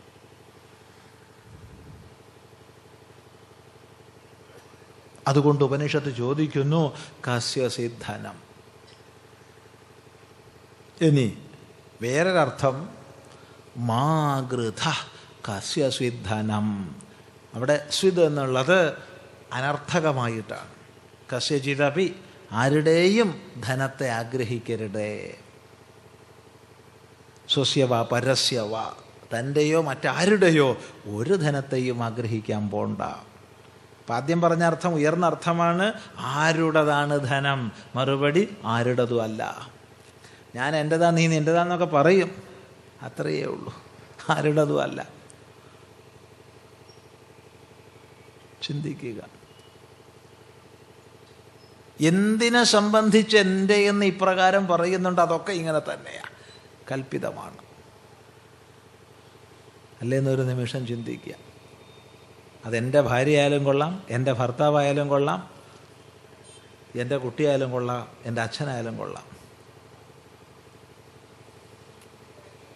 അതുകൊണ്ട് ഉപനിഷത്ത് ചോദിക്കുന്നു, കസ്യസി ധനം. ഇനി വേറൊരർത്ഥം, മാഗൃധ കസ്യസി ധനം. അവിടെ സ്വിദ് എന്നുള്ളത് അനർത്ഥകമായിട്ടാണ്. കസ്യചിദപി, ആരുടെയും ധനത്തെ ആഗ്രഹിക്കരുതേ. സ്വസ്യവ പരസ്യവ, തൻ്റെയോ മറ്റാരുടെയോ ഒരു ധനത്തെയും ആഗ്രഹിക്കാൻ പോണ്ട. അപ്പം ആദ്യം പറഞ്ഞ അർത്ഥം ഉയർന്ന അർത്ഥമാണ്. ആരുടേതാണ് ധനം? മറുപടി ആരുടേതും അല്ല. ഞാൻ എൻ്റെതാ, നീ നിൻ്റെതാന്നൊക്കെ പറയും, അത്രയേ ഉള്ളൂ. ആരുടേതും അല്ല. ചിന്തിക്കുക. എന്തിനെ സംബന്ധിച്ച് എൻ്റെ എന്ന് ഇപ്രകാരം പറയുന്നുണ്ട്, അതൊക്കെ ഇങ്ങനെ തന്നെയാണ്, കൽപ്പിതമാണ്. അല്ലേന്നൊരു നിമിഷം ചിന്തിക്കുക. അതെൻ്റെ ഭാര്യയായാലും കൊള്ളാം, എൻ്റെ ഭർത്താവായാലും കൊള്ളാം, എൻ്റെ കുട്ടിയായാലും കൊള്ളാം, എൻ്റെ അച്ഛനായാലും കൊള്ളാം.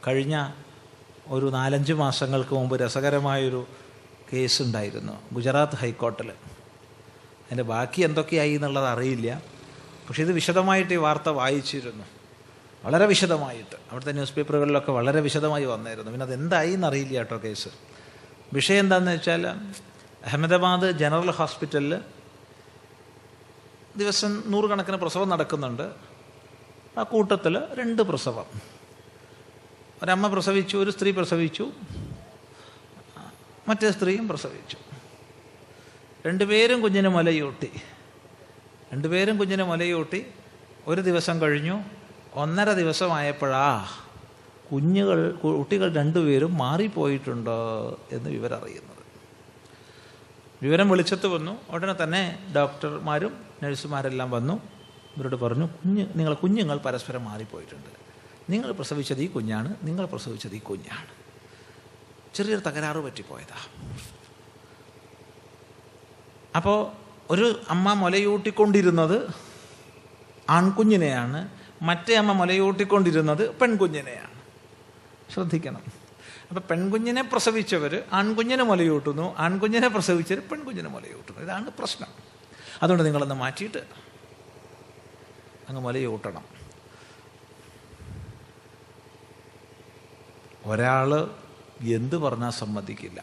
കഴിഞ്ഞ ഒരു 4-5 മാസങ്ങൾക്ക് മുമ്പ് രസകരമായൊരു കേസ് ഉണ്ടായിരുന്നു ഗുജറാത്ത് ഹൈക്കോർട്ടിൽ. അതിൻ്റെ ബാക്കി എന്തൊക്കെയായി എന്നുള്ളത് അറിയില്ല. പക്ഷെ ഇത് വിശദമായിട്ട് ഈ വാർത്ത വായിച്ചിരുന്നു, വളരെ വിശദമായിട്ട്. അവിടുത്തെ ന്യൂസ് പേപ്പറുകളിലൊക്കെ വളരെ വിശദമായി വന്നായിരുന്നു. പിന്നെ അതെന്തായി എന്നറിയില്ല കേട്ടോ കേസ്. വിഷയം എന്താണെന്ന് വെച്ചാൽ, അഹമ്മദാബാദ് ജനറൽ ഹോസ്പിറ്റലിൽ ദിവസം 100 കണക്കിന് പ്രസവം നടക്കുന്നുണ്ട്. ആ കൂട്ടത്തിൽ 2 പ്രസവം. ഒരമ്മ പ്രസവിച്ചു, ഒരു സ്ത്രീ പ്രസവിച്ചു, മറ്റേ സ്ത്രീയും പ്രസവിച്ചു. 2 പേരും കുഞ്ഞിന് മുലയൂട്ടി. 2 പേരും കുഞ്ഞിന് മുലയൂട്ടി. ഒരു ദിവസം കഴിഞ്ഞു. 1.5 ദിവസമായപ്പോഴാ കുട്ടികൾ 2 പേരും മാറിപ്പോയിട്ടുണ്ട് എന്ന് വിവരം അറിയുന്നത്. വിവരം വെളിച്ചത്ത് വന്നു. ഉടനെ തന്നെ ഡോക്ടർമാരും നഴ്സുമാരെല്ലാം വന്നു. ഇവരോട് പറഞ്ഞു, നിങ്ങളെ കുഞ്ഞുങ്ങൾ പരസ്പരം മാറിപ്പോയിട്ടുണ്ട്. നിങ്ങൾ പ്രസവിച്ചത് ഈ കുഞ്ഞാണ്, നിങ്ങൾ പ്രസവിച്ചത് ഈ കുഞ്ഞാണ്. ചെറിയൊരു തകരാറ് പറ്റിപ്പോയതാ. അപ്പോൾ ഒരു അമ്മ മുലയൂട്ടിക്കൊണ്ടിരുന്നത് ആൺകുഞ്ഞിനെയാണ്, മറ്റേ അമ്മ മുലയൂട്ടിക്കൊണ്ടിരുന്നത് പെൺകുഞ്ഞിനെയാണ്. ശ്രദ്ധിക്കണം. അപ്പം പെൺകുഞ്ഞിനെ പ്രസവിച്ചവർ ആൺകുഞ്ഞിനെ മുലയൂട്ടുന്നു, ആൺകുഞ്ഞിനെ പ്രസവിച്ചവർ പെൺകുഞ്ഞിനെ മുലയൂട്ടുന്നു. ഇതാണ് പ്രശ്നം. അതുകൊണ്ട് നിങ്ങളൊന്ന് മാറ്റിയിട്ട് അങ്ങ് മുലയൂട്ടണം. ഒരാൾ എന്ത് പറഞ്ഞാൽ സമ്മതിക്കില്ല,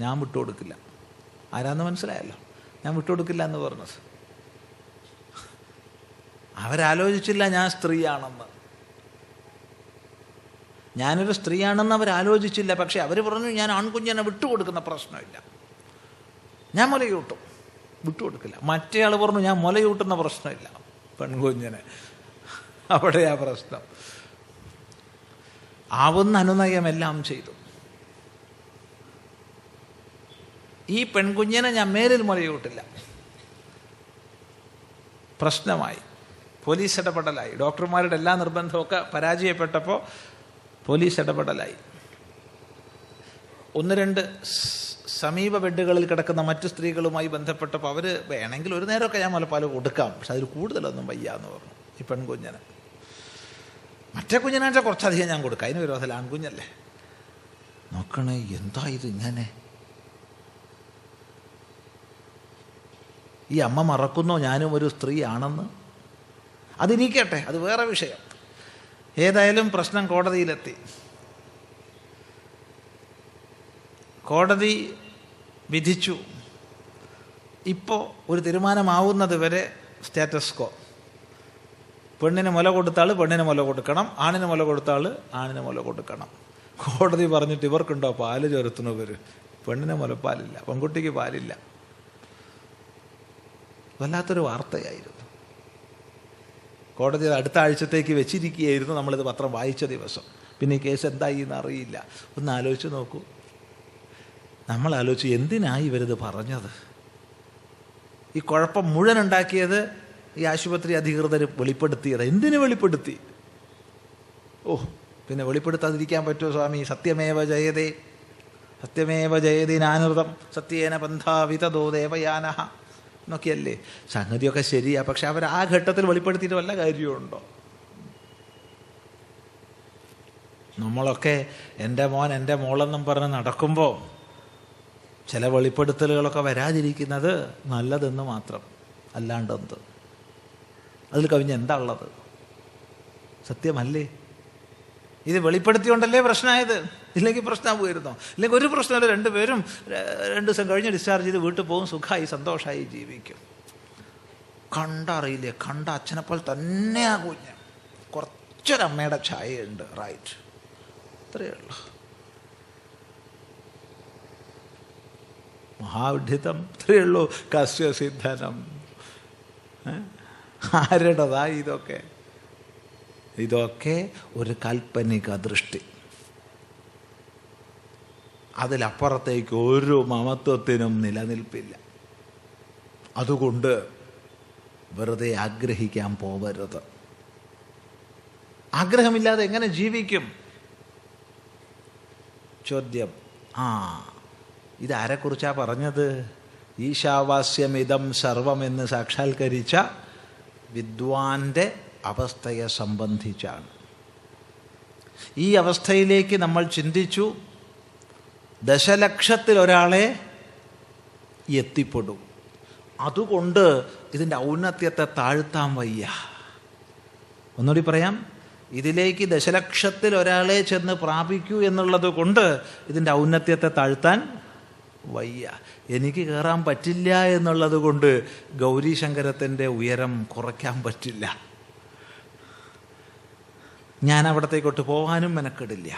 ഞാൻ വിട്ടുകൊടുക്കില്ല. ആരാന്ന് മനസ്സിലായല്ലോ, ഞാൻ വിട്ടുകൊടുക്കില്ല എന്ന് പറഞ്ഞത്. അവരാലോചിച്ചില്ല ഞാൻ സ്ത്രീയാണെന്ന്. ഞാനൊരു സ്ത്രീയാണെന്ന് അവരാലോചിച്ചില്ല. പക്ഷെ അവർ പറഞ്ഞു ഞാൻ ആൺകുഞ്ഞിനെ വിട്ടുകൊടുക്കുന്ന പ്രശ്നമില്ല, ഞാൻ മുലയൂട്ടും, വിട്ടുകൊടുക്കില്ല. മറ്റേ ആൾ പറഞ്ഞു ഞാൻ മുലയൂട്ടുന്ന പ്രശ്നമില്ല, പെൺകുഞ്ഞിനെ. അവിടെയാ പ്രശ്നം. ആവുന്ന അനുനയമെല്ലാം ചെയ്തു. ഈ പെൺകുഞ്ഞിനെ ഞാൻ മേലിൽ മുലയൂട്ടില്ല. പ്രശ്നമായി. പോലീസ് ഇടപെടലായി. ഡോക്ടർമാരുടെ എല്ലാ നിർബന്ധമൊക്കെ പരാജയപ്പെട്ടപ്പോൾ പോലീസ് ഇടപെടലായി. 1-2 സമീപ ബെഡുകളിൽ കിടക്കുന്ന മറ്റു സ്ത്രീകളുമായി ബന്ധപ്പെട്ടപ്പോൾ അവർ വേണമെങ്കിൽ ഒരു നേരമൊക്കെ ഞാൻ മുലപ്പാൽ കൊടുക്കാം, പക്ഷെ അതിൽ കൂടുതലൊന്നും വയ്യ എന്ന് പറഞ്ഞു. ഈ പെൺകുഞ്ഞിന്. മറ്റേ കുഞ്ഞിനാച്ചാൽ കുറച്ചധികം ഞാൻ കൊടുക്കാം, അതിന് വിരോധമല്ല, ആൺകുഞ്ഞല്ലേ. നോക്കണേ, എന്താ ഇത് ഇങ്ങനെ? ഈ അമ്മ മറക്കുന്നോ ഞാനും ഒരു സ്ത്രീയാണെന്ന്? അതിരിക്കട്ടെ, അത് വേറെ വിഷയം. ഏതായാലും പ്രശ്നം കോടതിയിലെത്തി. കോടതി വിധിച്ചു. ഇപ്പോൾ ഒരു തീരുമാനമാവുന്നത് വരെ സ്റ്റാറ്റസ് കോ. പെണ്ണിന് മുല കൊടുത്താൾ പെണ്ണിന് മുല കൊടുക്കണം, ആണിന് മുല കൊടുത്താൾ ആണിന് മുല കൊടുക്കണം. കോടതി പറഞ്ഞിട്ട് ഇവർക്കുണ്ടോ പാല് ചേർത്തുന്നവർ? പെണ്ണിന് മുലപ്പാലില്ല, പെൺകുട്ടിക്ക് പാലില്ല. വല്ലാത്തൊരു വാർത്തയായിരുന്നു. കോടതി അടുത്ത ആഴ്ചത്തേക്ക് വെച്ചിരിക്കുകയായിരുന്നു. നമ്മളിത് പത്രം വായിച്ച ദിവസം. പിന്നെ ഈ കേസ് എന്തായി എന്നറിയില്ല. ഒന്ന് ആലോചിച്ച് നോക്കൂ. നമ്മൾ ആലോചിച്ച് എന്തിനായി ഇവരിത് പറഞ്ഞത്? ഈ കുഴപ്പം മുഴുവൻ ഉണ്ടാക്കിയത് ഈ ആശുപത്രി അധികൃതർ വെളിപ്പെടുത്തിയത്. എന്തിനു വെളിപ്പെടുത്തി? പിന്നെ വെളിപ്പെടുത്താതിരിക്കാൻ പറ്റുമോ സ്വാമി? സത്യമേവ ജയതേ, സത്യമേവ ജയതേ നാനൃതം സത്യേന പന്ഥാവിതോ ദേവയാനഃ എന്നൊക്കെയല്ലേ. സംഗതിയൊക്കെ ശരിയാ, പക്ഷെ അവർ ആ ഘട്ടത്തിൽ വെളിപ്പെടുത്തിയിട്ട് വല്ല കാര്യമുണ്ടോ? നമ്മളൊക്കെ എൻ്റെ മോൻ എൻ്റെ മോളെന്നും പറഞ്ഞ് നടക്കുമ്പോൾ ചില വെളിപ്പെടുത്തലുകളൊക്കെ വരാതിരിക്കുന്നത് നല്ലതെന്ന് മാത്രം, അല്ലാണ്ടെന്ത്? അതിൽ കവിഞ്ഞ് എന്താ ഉള്ളത്? സത്യമല്ലേ? ഇത് വെളിപ്പെടുത്തിയോണ്ടല്ലേ പ്രശ്നമായത്. ഇല്ലെങ്കിൽ പ്രശ്നമാകുമായിരുന്നോ? ഇല്ലെങ്കിൽ ഒരു പ്രശ്നമല്ല, രണ്ടുപേരും 2 ദിവസം കഴിഞ്ഞ് ഡിസ്ചാർജ് ചെയ്ത് വീട്ടിൽ പോകും, സുഖമായി സന്തോഷമായി ജീവിക്കും. കണ്ടറിയില്ലേ, കണ്ട അച്ഛനെപ്പോലെ തന്നെയാ കുഞ്ഞ്, കുറച്ചൊരമ്മയുടെ ഛായയുണ്ട്, റൈറ്റ്, അത്രയേ ഉള്ളൂ. മഹാവിഡ്ഢിത്തം, ഇത്രയേ ഉള്ളൂ. കസ്യസിദ്ധനം. ആരുടേതാ ഇതൊക്കെ? ഇതൊക്കെ ഒരു കാൽപ്പനിക ദൃഷ്ടി. അതിലപ്പുറത്തേക്ക് ഒരു മമത്വത്തിനും നിലനിൽപ്പില്ല. അതുകൊണ്ട് വെറുതെ ആഗ്രഹിക്കാൻ പോവരുത്. ആഗ്രഹമില്ലാതെ എങ്ങനെ ജീവിക്കും? ചോദ്യം. ഇതാരെക്കുറിച്ചാണ് പറഞ്ഞത്? ഈശാവാസ്യമിതം സർവം എന്ന് സാക്ഷാത്കരിച്ച വിദ്വാന്റെ അവസ്ഥയെ സംബന്ധിച്ചാണ്. ഈ അവസ്ഥയിലേക്ക് നമ്മൾ ചിന്തിച്ചു, ദശലക്ഷത്തിലൊരാളെ എത്തിപ്പെടും. അതുകൊണ്ട് ഇതിൻ്റെ ഔന്നത്യത്തെ താഴ്ത്താൻ വയ്യ. ഒന്നുകൂടി പറയാം, ഇതിലേക്ക് ദശലക്ഷത്തിലൊരാളെ ചെന്ന് പ്രാപിക്കൂ എന്നുള്ളത് കൊണ്ട് ഇതിൻ്റെ ഔന്നത്യത്തെ താഴ്ത്താൻ വയ്യ. എനിക്ക് കയറാൻ പറ്റില്ല എന്നുള്ളത് കൊണ്ട് ഗൗരീശങ്കരത്തിൻ്റെ ഉയരം കുറയ്ക്കാൻ പറ്റില്ല. ഞാൻ അവിടത്തേക്കൊട്ട് പോകാനും മെനക്കെടില്ല.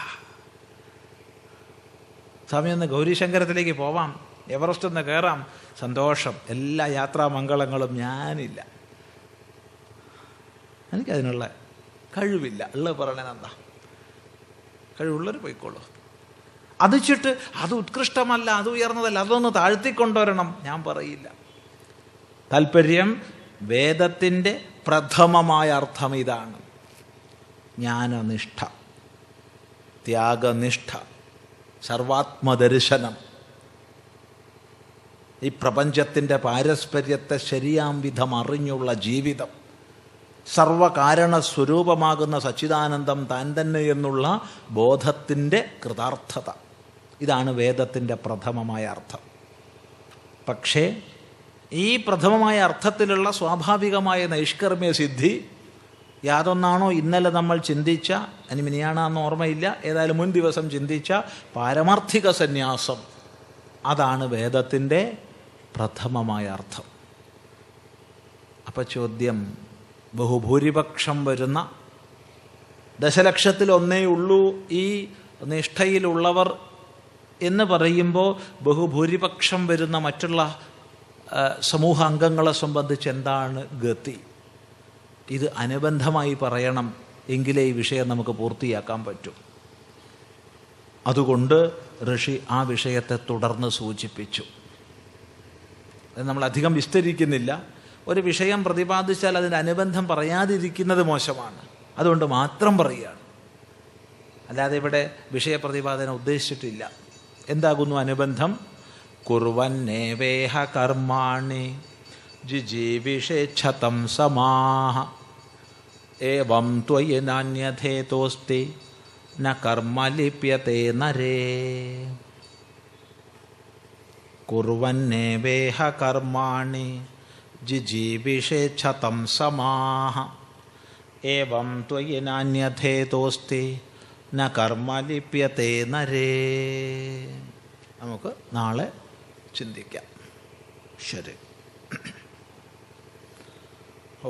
സമയം ഒന്ന് ഗൗരീശങ്കരത്തിലേക്ക് പോവാം, എവറസ്റ്റ് ഒന്ന് കയറാം, സന്തോഷം, എല്ലാ യാത്രാമംഗളങ്ങളും. ഞാനില്ല, എനിക്കതിനുള്ള കഴിവില്ല. ഉള്ളത് പറയണെന്താ? കഴിവുള്ളവർ പോയിക്കോളൂ. അത് വെച്ചിട്ട് അത് ഉത്കൃഷ്ടമല്ല, അത് ഉയർന്നതല്ല, അതൊന്ന് താഴ്ത്തിക്കൊണ്ടുവരണം ഞാൻ പറയില്ല. താല്പര്യം, വേദത്തിൻ്റെ പ്രഥമമായ അർത്ഥം ഇതാണ്: ജ്ഞാനനിഷ്ഠ, ത്യാഗനിഷ്ഠ, സർവാത്മദർശനം. ഈ പ്രപഞ്ചത്തിൻ്റെ പാരസ്പര്യത്തെ ശരിയാം വിധം അറിഞ്ഞുള്ള ജീവിതം, സർവകാരണ സ്വരൂപമാകുന്ന സച്ചിദാനന്ദം താൻ തന്നെ എന്നുള്ള ബോധത്തിൻ്റെ കൃതാർത്ഥത, ഇതാണ് വേദത്തിൻ്റെ പ്രഥമമായ അർത്ഥം. പക്ഷേ ഈ പ്രഥമമായ അർത്ഥത്തിലുള്ള സ്വാഭാവികമായ നൈഷ്കർമ്മ്യ സിദ്ധി യാതൊന്നാണോ ഇന്നലെ നമ്മൾ ചിന്തിച്ച, മിനിയാണെന്ന് ഓർമ്മയില്ല, ഏതായാലും മുൻ ദിവസം ചിന്തിച്ച പാരമാർത്ഥിക സന്യാസം, അതാണ് വേദത്തിൻ്റെ പ്രഥമമായ അർത്ഥം. അപ്പം ചോദ്യം, ബഹുഭൂരിപക്ഷം വരുന്ന ദശലക്ഷത്തിൽ ഒന്നേ ഉള്ളൂ ഈ നിഷ്ഠയിലുള്ളവർ എന്ന് പറയുമ്പോൾ ബഹുഭൂരിപക്ഷം വരുന്ന മറ്റുള്ള സമൂഹ അംഗങ്ങളെ സംബന്ധിച്ച് എന്താണ് ഗതി? ഇത് അനുബന്ധമായി പറയണം, എങ്കിലേ ഈ വിഷയം നമുക്ക് പൂർത്തിയാക്കാൻ പറ്റും. അതുകൊണ്ട് ഋഷി ആ വിഷയത്തെ തുടർന്ന് സൂചിപ്പിച്ചു. അത് നമ്മൾ അധികം വിസ്തരിക്കുന്നില്ല. ഒരു വിഷയം പ്രതിപാദിച്ചാൽ അതിൻ്റെ അനുബന്ധം പറയാതിരിക്കുന്നത് മോശമാണ്. അതുകൊണ്ട് മാത്രം പറയുകയാണ്, അല്ലാതെ ഇവിടെ വിഷയപ്രതിപാദനം ഉദ്ദേശിച്ചിട്ടില്ല. എന്താകുന്നു അനുബന്ധം? കുർവന്നേവേഹ കർമാണി ജിജീവിഷേച്ഛതം സമാഹ ഏവം ത്വയി നാന്യഥേതോസ്തി ന കർമ്മ ലിപ്യത്തെ നരേ. കുർവന്നേവേഹ കർമാണി ജിജീവിഷേച്ഛതം സമാഹ ഏവം ത്വയി നാന്യഥേതോസ്തി ന കർമ്മ ലിപ്യത്തെ നരേ. നമുക്ക് നാളെ ചിന്തിക്കാം. ശരി. ഓ